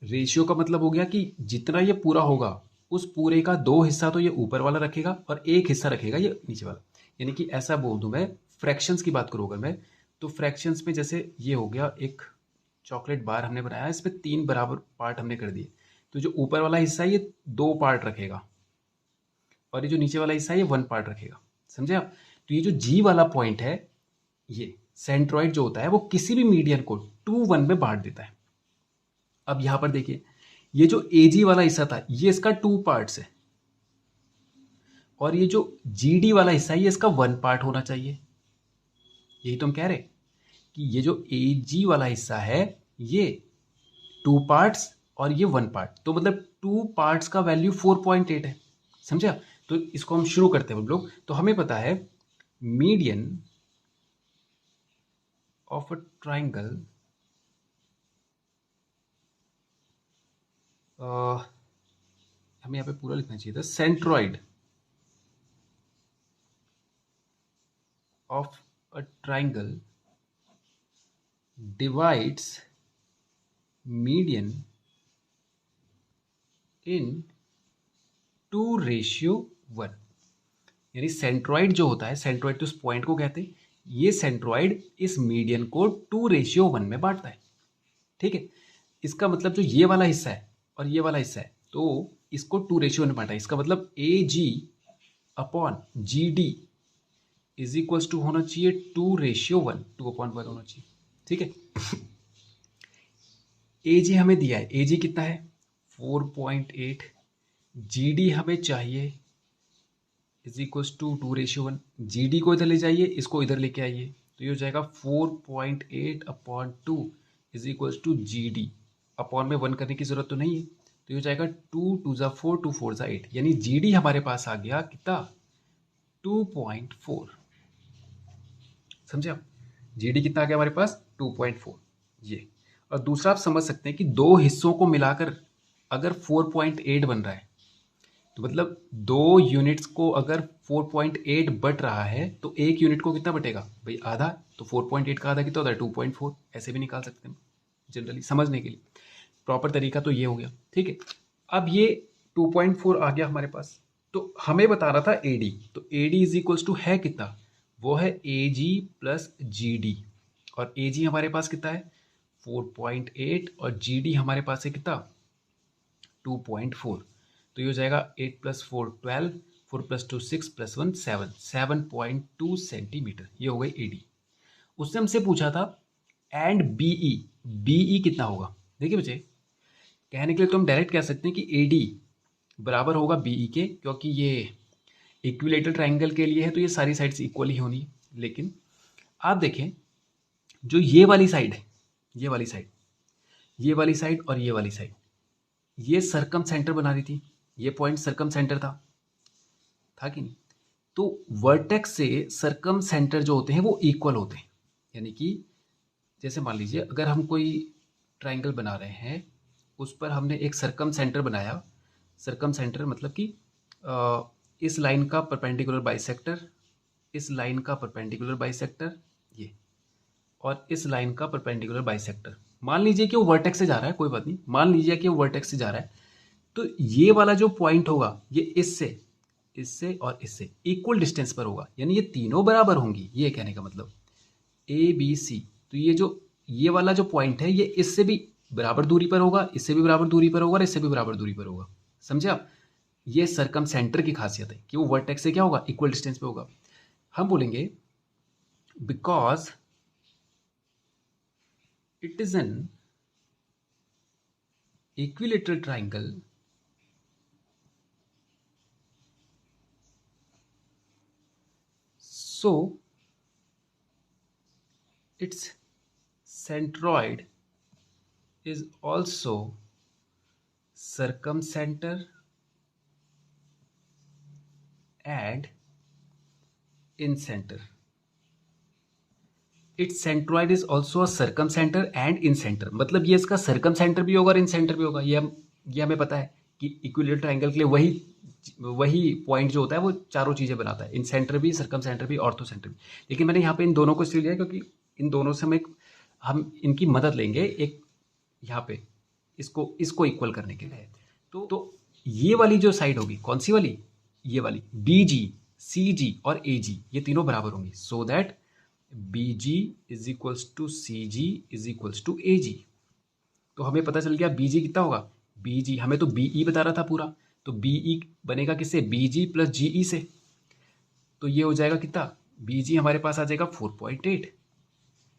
रेशियो का मतलब हो गया कि जितना ये पूरा होगा उस पूरे का 2 हिस्सा तो ये ऊपर वाला रखेगा और 1 हिस्सा रखेगा ये नीचे वाला। यानी कि ऐसा बोल दूं, मैं फ्रैक्शंस की बात करूँ अगर मैं, तो फ्रैक्शंस में जैसे ये हो गया एक चॉकलेट बार हमने बनाया, इसमें 3 बराबर पार्ट हमने कर दिए, तो जो ऊपर वाला हिस्सा है ये 2 पार्ट रखेगा और ये जो नीचे वाला हिस्सा है ये 1 पार्ट रखेगा। समझे आप? तो ये जो जी वाला पॉइंट है, ये सेंट्रॉइड जो होता है वो किसी भी मीडियन को 2:1 में बांट देता है। अब यहां पर देखिए, ये जो एजी वाला हिस्सा था ये इसका 2 पार्ट्स है और ये जो जीडी वाला हिस्सा है ये इसका 1 पार्ट होना चाहिए। यही तो हम कह रहे कि ये जो एजी वाला हिस्सा है ये 2 पार्ट्स और ये 1 पार्ट, तो मतलब 2 पार्ट्स का वैल्यू 4.8 है। समझे आप? तो इसको हम शुरू करते हैं हम लोग। तो हमें पता है मीडियन ऑफ अ ट्राइंगल, हमें यहाँ पे पूरा लिखना चाहिए था, centroid of a triangle divides median in 2:1। यानी सेंट्रॉइड जो होता है, सेंट्रॉइड तो उस पॉइंट को कहते हैं, ये सेंट्रॉइड इस मीडियन को 2:1 में बांटता है। ठीक है, इसका मतलब जो ये वाला हिस्सा है और ये वाला हिस्सा है तो इसको 2:1 में बांटा है। इसका मतलब A G upon G D is equals to होना चाहिए 2:1, 2/1 होना चाहिए। ठीक है, ए जी हमें दिया है, ए जी कितना है 4.8, जी डी हमें चाहिए is equals to 2:1। G D को इधर ले जाइए, इसको इधर लेके आइए, तो ये हो जाएगा 4.8/2 is equals to G D. Upon में 1 करने की जरूरत तो नहीं है, तो ये हो जाएगा 2 2 ज़ा 4, 2 4 ज़ा 8, यानी जी डी हमारे पास आ गया कितना 2.4। समझे आप? जी डी कितना आ गया हमारे पास 2.4। ये, और दूसरा आप समझ सकते हैं कि दो हिस्सों को मिलाकर अगर 4.8 बन रहा है तो मतलब 2 यूनिट्स को अगर 4.8 बट रहा है तो एक यूनिट को कितना बटेगा भाई, आधा। तो 4.8 का आधा कितना होता है 2.4। ऐसे भी निकाल सकते हैं जनरली समझने के लिए, प्रॉपर तरीका तो ये हो गया। ठीक है, अब ये 2.4 आ गया हमारे पास, तो हमें बता रहा था ए डी, तो A D is equals to है कितना, वो है ए जी प्लस जी डी, और ए जी हमारे पास कितना है 4.8 और जी डी हमारे पास है कितना 2.4। तो ये हो जाएगा 8 + 4 12, 4 + 2 6 + 1 7, 7.2 सेंटीमीटर, ये हो गई ए डी। उसने हमसे पूछा था एंड बीई, बीई कितना होगा। देखिए बच्चे, कहने के लिए तो हम डायरेक्ट कह सकते हैं कि ए डी बराबर होगा बीई के, क्योंकि ये इक्विलेटरल ट्राइंगल के लिए है तो ये सारी साइड्स इक्वल ही होनी है। लेकिन आप देखें जो ये वाली साइड है, ये वाली साइड, ये वाली साइड और ये वाली साइड, ये सर्कम सेंटर बना रही थी, ये पॉइंट सर्कम सेंटर था कि नहीं? तो वर्टेक्स से सर्कम सेंटर जो होते हैं वो इक्वल होते हैं। यानी कि जैसे मान लीजिए अगर हम कोई ट्राइंगल बना रहे हैं, उस पर हमने एक सर्कम सेंटर बनाया। सर्कम सेंटर मतलब कि इस लाइन का परपेंडिकुलर बाइसेक्टर, इस लाइन का परपेंडिकुलर बाइसेक्टर, ये और इस लाइन का परपेंडिकुलर बाइसेक्टर। मान लीजिए कि वो वर्टेक्स से जा रहा है, कोई बात नहीं, मान लीजिए कि वो वर्टेक्स से जा रहा है, तो ये वाला जो पॉइंट होगा ये इससे और इससे इक्वल डिस्टेंस पर होगा, यानी ये तीनों बराबर होंगी, ये कहने का मतलब ए बी सी। तो ये वाला जो पॉइंट है ये इससे भी बराबर दूरी पर होगा, इससे भी बराबर दूरी पर होगा और इससे भी बराबर दूरी पर होगा। समझे आप? ये सरकम सेंटर की खासियत है कि वो वर्टेक्स से क्या होगा, इक्वल डिस्टेंस पे होगा। हम बोलेंगे because it is an equilateral triangle so its centroid is also circumcenter and incenter. Its centroid is also a circumcenter and incenter. मतलब ये इसका circumcenter भी होगा और incenter भी होगा। ये हमें पता है कि इक्विलेटरल ट्राइंगल के लिए वही पॉइंट जो होता है वो चारों चीज़ें बनाता है, इंसेंटर भी, सर्कमसेंटर भी, ऑर्थो सेंटर भी। लेकिन मैंने यहाँ पे इन दोनों को इसलिए लिया क्योंकि इन दोनों से हम इनकी मदद लेंगे एक यहाँ पे इसको इक्वल करने के लिए। तो ये वाली जो साइड होगी, कौन सी वाली, ये वाली बी जी, सी जी और ए जी, ये तीनों बराबर होंगी, so that B G is equals to C G is equals to A G. तो हमें पता चल गया बी जी कितना होगा, बी जी हमें तो बी ई बता रहा था पूरा, तो बी ई बनेगा किससे, बी जी प्लस जी ई से। तो ये हो जाएगा कितना, बी जी हमारे पास आ जाएगा 4.8,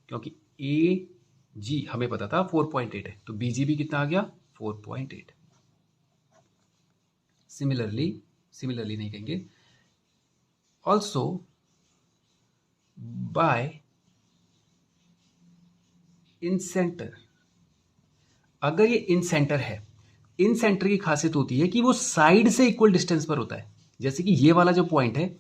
क्योंकि ए जी हमें पता था 4.8 है, तो बी जी भी कितना आ गया 4.8। सिमिलरली नहीं कहेंगे, ऑल्सो बाय इन सेंटर। अगर ये इन सेंटर है, इन सेंटर की खासियत होती है कि वो साइड से इक्वल डिस्टेंस पर होता है। जैसे कि ये वाला जो पॉइंट है,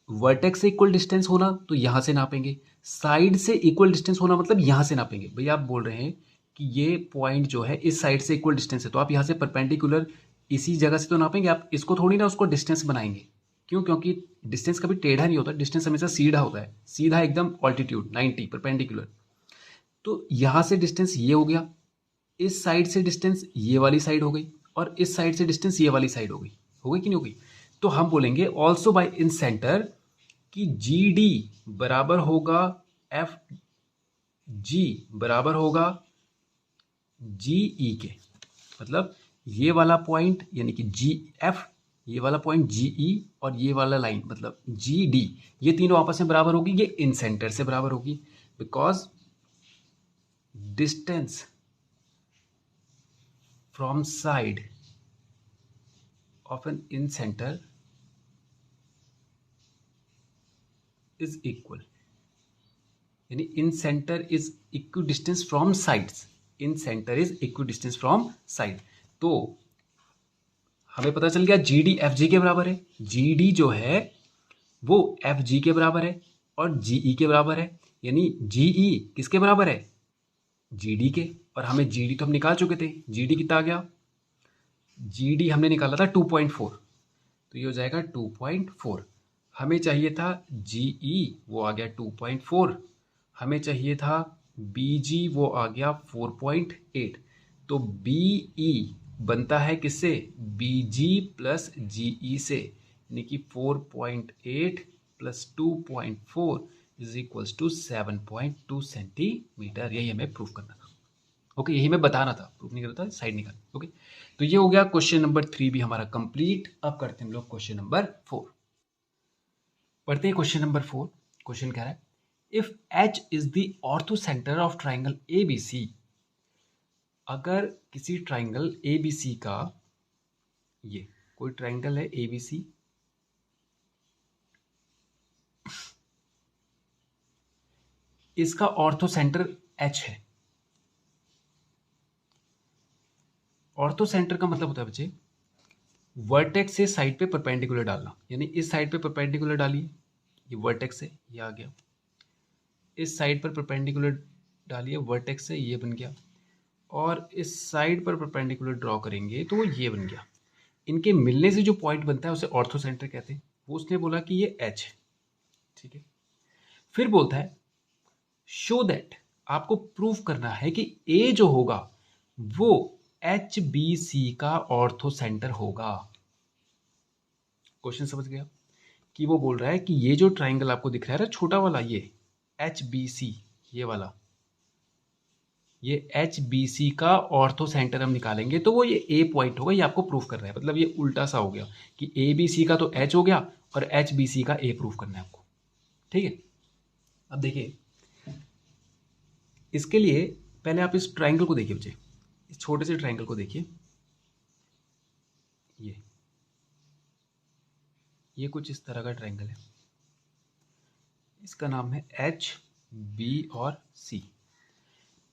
वर्टेक्स से इक्वल डिस्टेंस होना तो यहां से नापेंगे, साइड से इक्वल डिस्टेंस होना मतलब यहां से नापेंगे। भैया आप बोल रहे हैं कि ये पॉइंट जो है इस साइड से इक्वल डिस्टेंस है, तो आप यहां से परपेंडिकुलर इसी जगह से तो नापेंगे, आप इसको थोड़ी ना उसको डिस्टेंस बनाएंगे। क्यों? क्योंकि डिस्टेंस कभी टेढ़ा नहीं होता, डिस्टेंस हमेशा सीधा होता है, सीधा एकदम ऑल्टीट्यूड 90 परपेंडिकुलर। तो यहां से डिस्टेंस ये हो गया, इस साइड से डिस्टेंस ये वाली साइड हो गई, और इस साइड से डिस्टेंस ये वाली साइड हो गई कि नहीं हो गई? तो हम बोलेंगे ऑल्सो बाय इन सेंटर कि जी डी बराबर होगा एफ जी बराबर होगा जी ई के। मतलब ये वाला पॉइंट यानी कि जी एफ, ये वाला पॉइंट जी ई और ये वाला लाइन मतलब जी डी, ये तीनों आपस में बराबर होगी, ये इन सेंटर से बराबर होगी, because distance from side of an in-center is equal, यानी in center is equidistant from sides, in center is equidistant from side। तो हमें पता चल गया जी डी एफ जी के बराबर है, जी डी जो है वो एफ जी के बराबर है और जी ई के बराबर है, यानी जी ई किसके बराबर है, जी डी के। और हमें जी डी तो हम निकाल चुके थे, जी डी कितना आ गया, जी डी हमने निकाला था 2.4, तो ये हो जाएगा 2.4। हमें चाहिए था जी ई, वो आ गया 2.4, हमें चाहिए था बी जी, वो आ गया 4.8। तो बी ई बनता है किससे, बी जी प्लस जी ई से, यानी कि 4.8 plus 2.4 is equals to 7.2 centimetre. यही हमें प्रूव करना था। ओके, यही मैं बताना था, प्रूफ नहीं करता, साइड निकाल। ओके, तो ये हो गया क्वेश्चन नंबर 3 भी हमारा कंप्लीट। अब करते हैं हम लोग क्वेश्चन नंबर 4। पढ़ते हैं क्वेश्चन नंबर 4। क्वेश्चन कह रहा है if H is the orthocentre of triangle A B C. अगर किसी ट्राइंगल ए बी सी का, ये कोई ट्राइंगल है ए बी सी, इसका ऑर्थो सेंटर एच है। ऑर्थो सेंटर का मतलब होता है बच्चे वर्टेक्स से साइड पे परपेंडिकुलर डालना, यानी इस साइड पे परपेंडिकुलर डालिए, ये वर्टेक्स है, ये आ गया, इस साइड पर परपेंडिकुलर डालिए वर्टेक्स से, ये बन गया, और इस साइड पर परपेंडिकुलर ड्रॉ करेंगे तो वो ये बन गया। इनके मिलने से जो पॉइंट बनता है उसे ऑर्थो सेंटर कहते हैं। वो उसने बोला कि ये एच है, ठीक है। फिर बोलता है शो दैट आपको प्रूफ करना है कि ए जो होगा वो एच बी सी का ऑर्थो सेंटर होगा। क्वेश्चन समझ गया कि वो बोल रहा है कि ये जो ट्राइंगल आपको दिख रहा है ना छोटा वाला, ये एच बी सी, ये वाला, ये एच बी सी का ऑर्थो सेंटर हम निकालेंगे तो वो ये ए पॉइंट होगा। ये आपको प्रूफ करना है, मतलब ये उल्टा सा हो गया कि ए बी सी का तो एच हो गया और एच बी सी का ए प्रूफ करना है आपको। ठीक है, अब देखिए इसके लिए पहले आप इस ट्राइंगल को देखिए बच्चे, इस छोटे से ट्राइंगल को देखिए। ये कुछ इस तरह का ट्राइंगल है, इसका नाम है एच बी और सी।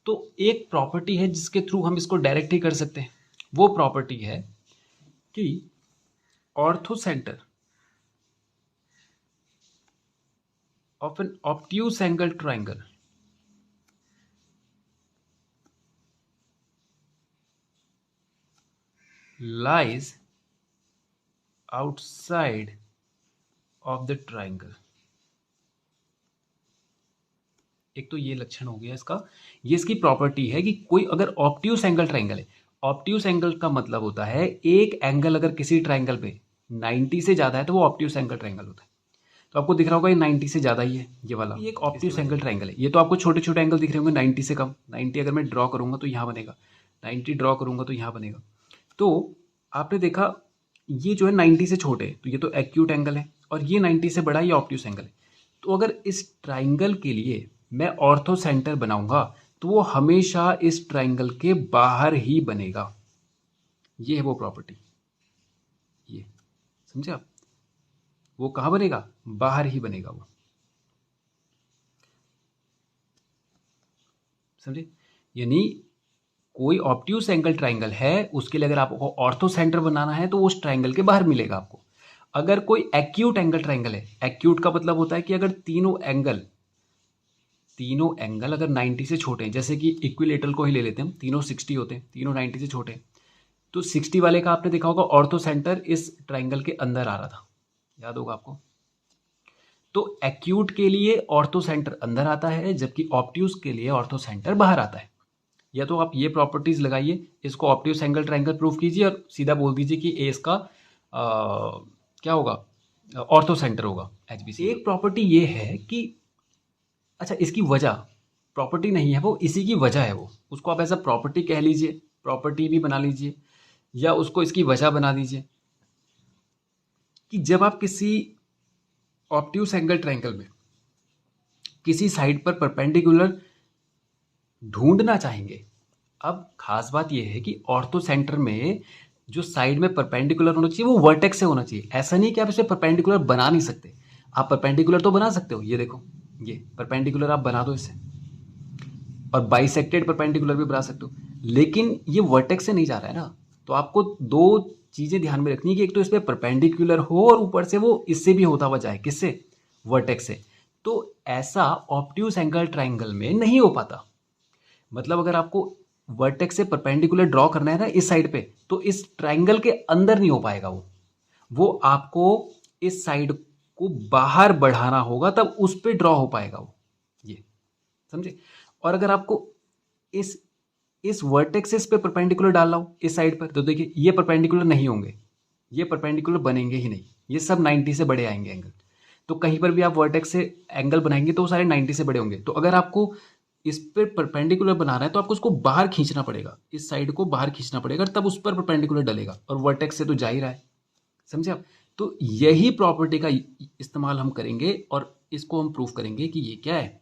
तो एक प्रॉपर्टी है जिसके थ्रू हम इसको डायरेक्ट ही कर सकते हैं। वो प्रॉपर्टी है कि orthocentre of an obtuse angle triangle lies outside of the triangle। एक तो ये लक्षण हो गया इसका, ये इसकी प्रॉपर्टी है कि कोई अगर ऑब्ट्यूज एंगल ट्राइंगल है, ऑब्ट्यूज एंगल का मतलब होता है एक एंगल अगर किसी ट्राइंगल पे 90 से ज्यादा है तो वो ऑब्ट्यूज एंगल ट्राइंगल होता है। तो आपको दिख रहा होगा ये 90 से ज्यादा ही है, ये वाला, ये एक ऑब्ट्यूज एंगल ट्राइंगल है। ये तो आपको छोटे छोटे एंगल दिख रहे होंगे 90 से कम। 90 अगर मैं ड्रॉ करूंगा तो यहाँ बनेगा, 90 ड्रॉ करूंगा तो यहाँ बनेगा। तो आपने देखा ये जो है 90 से छोटे, तो ये तो एक्यूट एंगल है, और ये 90 से बड़ा, ये ऑब्ट्यूज एंगल है। तो अगर इस ट्राइंगल के लिए मैं ऑर्थो सेंटर बनाऊंगा तो वो हमेशा इस ट्राइंगल के बाहर ही बनेगा। ये है वो प्रॉपर्टी, ये समझे आप? वो कहां बनेगा? बाहर ही बनेगा वो, समझे? यानी कोई ऑब्ट्यूज एंगल ट्राइंगल है, उसके लिए अगर आपको ऑर्थो सेंटर बनाना है तो वो उस ट्राइंगल के बाहर मिलेगा आपको। अगर कोई एक्यूट एंगल ट्राइंगल है, एक्यूट का मतलब होता है कि अगर तीनों एंगल अगर 90 से छोटे हैं, जैसे कि इक्विलेटरल को ही ले लेते हैं हम, तीनों 60 होते हैं, तीनों 90 से छोटे हैं, तो 60 वाले का आपने देखा होगा ऑर्थो सेंटर इस ट्राइंगल के अंदर आ रहा था, याद होगा आपको। तो एक्यूट के लिए ऑर्थो सेंटर अंदर आता है, जबकि ऑब्ट्यूज के लिए ऑर्थो सेंटर बाहर आता है। या तो आप ये प्रॉपर्टीज लगाइए, इसको ऑब्ट्यूज एंगल ट्राइंगल प्रूफ कीजिए और सीधा बोल दीजिए कि ए इसका क्या होगा, ऑर्थो सेंटर होगा एचबीसी। एक प्रॉपर्टी ये है कि अच्छा, इसकी वजह प्रॉपर्टी नहीं है, वो इसी की वजह है, वो उसको आप ऐसा प्रॉपर्टी कह लीजिए, प्रॉपर्टी भी बना लीजिए, या उसको इसकी वजह बना दीजिए कि जब आप किसी ऑब्ट्यूज एंगल ट्राइंगल में किसी साइड पर परपेंडिकुलर ढूंढना चाहेंगे। अब खास बात यह है कि ऑर्थो सेंटर में जो साइड में परपेंडिकुलर होना चाहिए वो वर्टेक्स से होना चाहिए। ऐसा नहीं कि आप इसे परपेंडिकुलर बना नहीं सकते, आप परपेंडिकुलर तो बना सकते हो। ये देखो, ये परपेंडिकुलर आप बना दो इसे, और बाइसेक्टेड परपेंडिकुलर भी बना सकते हो, लेकिन ये वर्टेक्स से नहीं जा रहा है ना। तो आपको दो चीजें ध्यान में रखनी है कि एक तो इस पर परपेंडिकुलर हो और ऊपर से वो इससे भी होता हुआ जाए, किससे? वर्टेक्स से। तो ऐसा ऑब्ट्यूज एंगल ट्राइंगल में नहीं हो पाता। मतलब अगर आपको वर्टेक्स से परपेंडिकुलर ड्रॉ करना है ना इस साइड पे, तो इस ट्राइंगल के अंदर नहीं हो पाएगा वो आपको इस साइड को बाहर बढ़ाना होगा, तब उस पे ड्रॉ हो पाएगा वो, ये समझे? और अगर आपको इस वर्टेक्स पे परपेंडिकुलर डालना हो इस साइड पर, तो देखिए ये परपेंडिकुलर नहीं होंगे, ये परपेंडिकुलर बनेंगे ही नहीं, ये सब 90 से बड़े आएंगे एंगल। तो कहीं पर भी आप वर्टेक्स से एंगल बनाएंगे तो वो सारे 90 से बड़े होंगे। तो अगर आपको इस पर परपेंडिकुलर बनाना है तो आपको उसको बाहर खींचना पड़ेगा, इस साइड को बाहर खींचना पड़ेगा, तब उस पर परपेंडिकुलर डलेगा, और वर्टेक्स से तो जा ही रहा है, समझे आप? तो यही प्रॉपर्टी का इस्तेमाल हम करेंगे और इसको हम प्रूफ करेंगे कि ये क्या है,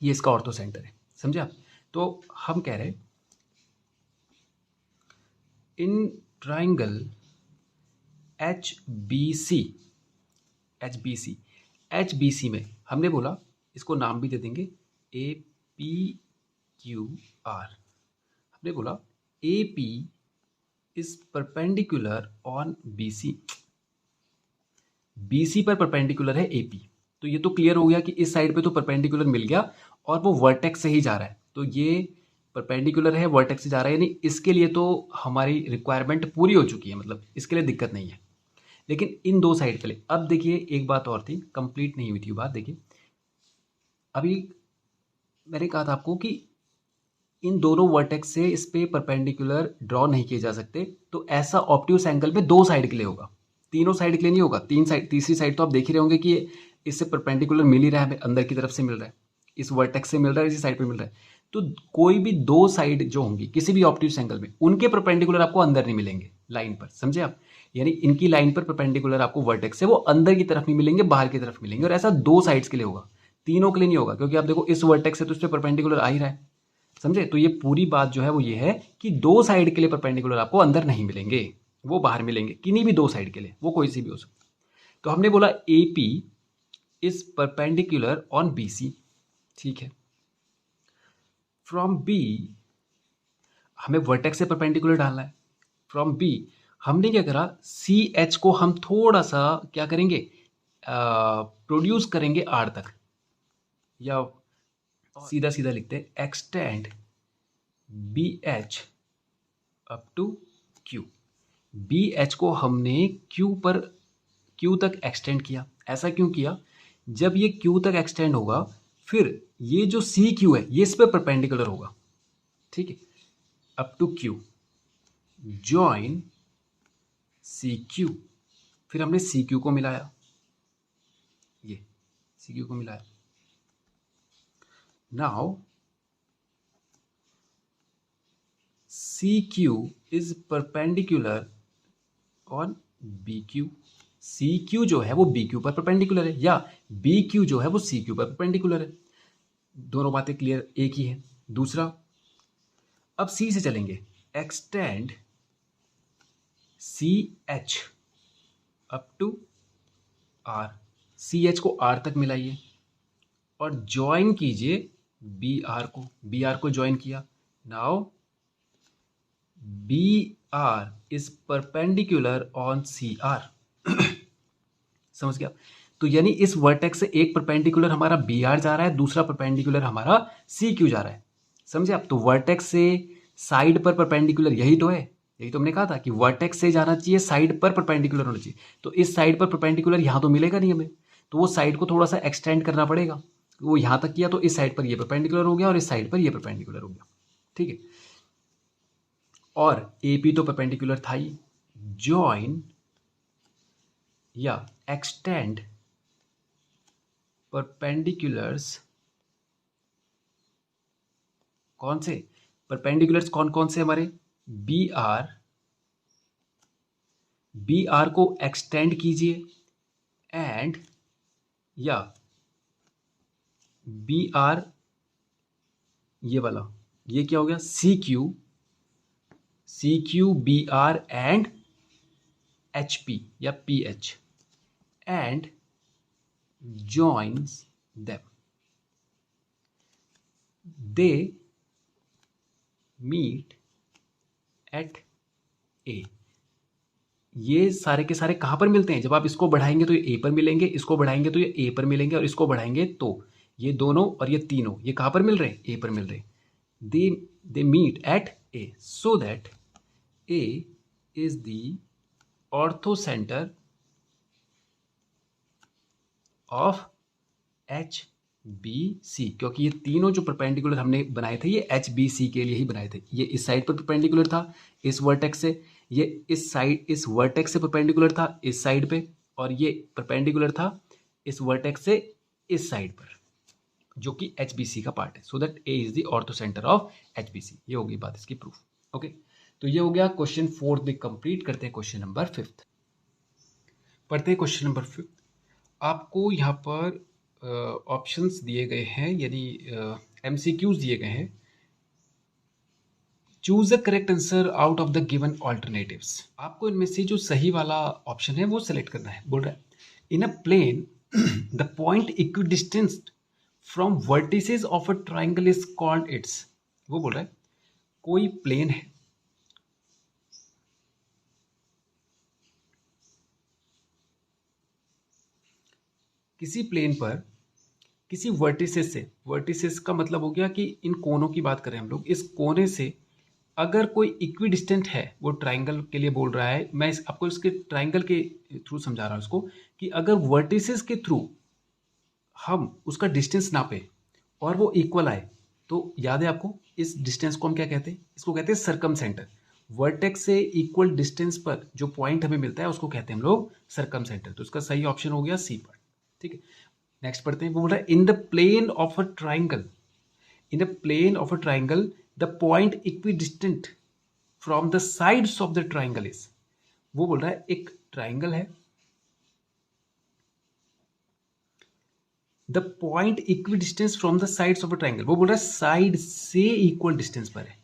ये इसका ऑर्थो सेंटर है, समझे आप? तो हम कह रहे हैं in triangle H B C में हमने बोला, इसको नाम भी दे देंगे ए पी क्यू आर। हमने बोला A P is perpendicular on B C पर परपेंडिकुलर है ए पी। तो ये तो क्लियर हो गया कि इस साइड पे तो परपेंडिकुलर मिल गया और वो वर्टेक्स से ही जा रहा है, तो ये परपेंडिकुलर है, वर्टेक्स से जा रहा है, यानी इसके लिए तो हमारी रिक्वायरमेंट पूरी हो चुकी है, मतलब इसके लिए दिक्कत नहीं है। लेकिन इन दो साइड के लिए अब देखिए एक बात और थी, कंप्लीट नहीं हुई थी बात। देखिए अभी मैंने कहा था आपको कि इन दोनों वर्टेक्स से इस पे परपेंडिकुलर ड्रॉ नहीं किए जा सकते, तो ऐसा ऑब्ट्यूस एंगल में दो साइड के लिए होगा, तीनों साइड के लिए नहीं होगा। तीन साइड, तीसरी साइड तो आप देख ही रहे होंगे कि इससे परपेंडिकुलर मिल ही रहा है, हमें अंदर की तरफ से मिल रहा है, इस वर्टेक्स से मिल रहा है, इसी साइड पे मिल रहा है। तो कोई भी दो साइड जो होंगी किसी भी ऑब्ट्यूस एंगल में, उनके परपेंडिकुलर आपको अंदर नहीं मिलेंगे लाइन पर, समझे आप? यानी इनकी लाइन पर परपेंडिकुलर आपको वर्टेक्स से वो अंदर की तरफ नहीं मिलेंगे, बाहर की तरफ मिलेंगे। और ऐसा दो साइड्स के लिए होगा, तीनों के लिए नहीं होगा, क्योंकि आप देखो इस वर्टेक्स से तो इस पर परपेंडिकुलर आ ही रहा है, समझे? तो ये पूरी बात जो है वो ये है कि दो साइड के लिए परपेंडिकुलर आपको अंदर नहीं मिलेंगे, वो बाहर मिलेंगे, किन्हीं भी दो साइड के लिए, वो कोई सी भी हो सकती। तो हमने बोला A P is perpendicular on B C, ठीक है। फ्रॉम बी हमें वर्टेक्स से परपेंडिकुलर डालना है। फ्रॉम बी हमने क्या करा, सी एच को हम थोड़ा सा क्या करेंगे, प्रोड्यूस करेंगे आर तक, या सीधा सीधा लिखते हैं extend B H up to Q. B H को हमने क्यू तक एक्सटेंड किया। ऐसा क्यों किया? जब ये क्यू तक एक्सटेंड होगा, फिर ये जो सी क्यू है ये इस पर परपेंडिकुलर होगा, ठीक है, up to Q, join C Q. फिर हमने सी क्यू को मिलाया, ये सी क्यू को मिलाया। Now C Q is perpendicular on B Q. C Q जो है वो बी क्यू पर परपेंडिकुलर है, या बी क्यू जो है वो सी क्यू पर परपेंडिकुलर है। दोनों बातें क्लियर, एक ही है। दूसरा, अब सी से चलेंगे, extend C H up to R. C H को आर तक मिलाइए और ज्वाइन कीजिए बी आर को। बी आर को ज्वाइन किया। Now B R is perpendicular on C R. समझ गया? तो यानी इस वर्टेक्स से एक परपेंडिकुलर हमारा बी आर जा रहा है, दूसरा परपेंडिकुलर हमारा सी क्यू जा रहा है, समझे आप? तो वर्टेक्स से साइड पर परपेंडिकुलर यही तो है, यही तो हमने कहा था कि वर्टेक्स से जाना चाहिए, साइड पर परपेंडिकुलर होना चाहिए। तो इस साइड पर परपेंडिकुलर यहाँ तो मिलेगा नहीं हमें, तो वो साइड को थोड़ा सा एक्सटेंड करना पड़ेगा। वो यहाँ तक किया तो इस साइड पर ये परपेंडिकुलर हो गया और इस साइड पर ये परपेंडिकुलर हो गया, ठीक है। और ए पी तो परपेंडिकुलर था ही। जॉइन या एक्सटेंड परपेंडिकुलर्स, कौन से परपेंडिकुलर्स, कौन कौन से हमारे? बी आर को एक्सटेंड कीजिए, एंड या बी आर, ये वाला, ये क्या हो गया, C Q B R and H P या P H, and joins them, they meet at A। ये सारे के सारे कहाँ पर मिलते हैं? जब आप इसको बढ़ाएंगे तो ये A पर मिलेंगे, इसको बढ़ाएंगे तो ये A पर मिलेंगे, और इसको बढ़ाएंगे तो ये दोनों और ये तीनों ये कहाँ पर मिल रहे हैं? A पर मिल रहे हैं। they meet at A so that A is the orthocenter of H B C, क्योंकि ये तीनों जो परपेंडिकुलर हमने बनाए थे ये एच बी सी के लिए ही बनाए थे। ये इस साइड पर परपेंडिकुलर था इस वर्टेक्स से, ये इस साइड इस वर्टेक्स से परपेंडिकुलर था इस साइड पे, और ये परपेंडिकुलर था इस वर्टेक्स से इस साइड पर, जो कि एच बी सी का पार्ट है। So that A is the orthocentre of H B C. ये होगी बात इसकी प्रूफ। ओके, तो ये हो गया क्वेश्चन 4 भी कंप्लीट। करते हैं क्वेश्चन नंबर 5। पढ़ते हैं क्वेश्चन नंबर 5। आपको यहाँ पर ऑप्शंस दिए गए हैं, यानी एमसीक्यूज दिए गए हैं। Choose the correct answer out of the given alternatives. आपको इनमें से जो सही वाला ऑप्शन है वो सेलेक्ट करना है। बोल रहा है in a plane the point equidistance from vertices of a triangle is called its. वो बोल रहा है कोई प्लेन है, किसी प्लेन पर किसी वर्टिसेस से, वर्टिसेस का मतलब हो गया कि इन कोनों की बात करें हम लोग, इस कोने से अगर कोई इक्विडिस्टेंट है, वो ट्राइंगल के लिए बोल रहा है, मैं आपको इसके ट्राइंगल के थ्रू समझा रहा हूँ इसको, कि अगर वर्टिसेस के थ्रू हम उसका डिस्टेंस नापे और वो इक्वल आए, तो याद है आपको इस डिस्टेंस को हम क्या कहते हैं? इसको कहते हैं सर्कम सेंटर। वर्टेक्स से इक्वल डिस्टेंस पर जो पॉइंट हमें मिलता है उसको कहते हैं हम लोग सर्कम सेंटर। तो इसका सही ऑप्शन हो गया सी पार्ट। ठीक है, नेक्स्ट पढ़ते हैं। वो बोल रहा है in the plane of a triangle, in the plane of a triangle the point equidistant from the sides of the triangle is. वो बोल रहा है एक ट्राइंगल है, the point equidistance from the sides of a triangle. वो बोल रहा है साइड से इक्वल डिस्टेंस पर है।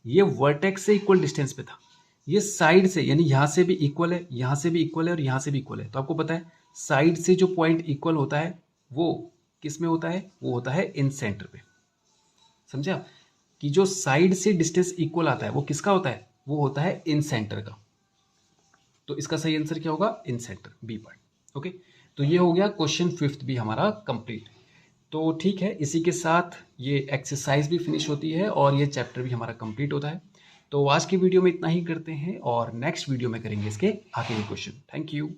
ये वर्टेक्स से इक्वल डिस्टेंस पे था, ये साइड से यानी यहां से भी इक्वल है, यहां से भी इक्वल है और यहां से भी इक्वल है। तो आपको पता है साइड से जो पॉइंट इक्वल होता है वो किस में होता है? वो होता है इन सेंटर पे। समझे आप कि जो साइड से डिस्टेंस इक्वल आता है वो किसका होता है? वो होता है इन सेंटर का। तो इसका सही आंसर क्या होगा? इन सेंटर, बी पार्ट। ओके, तो ये हो गया क्वेश्चन 5th भी हमारा कंप्लीट। तो ठीक है, इसी के साथ ये एक्सरसाइज भी फिनिश होती है और ये चैप्टर भी हमारा कंप्लीट होता है। तो आज की वीडियो में इतना ही करते हैं और नेक्स्ट वीडियो में करेंगे इसके आगे के क्वेश्चन। Thank you.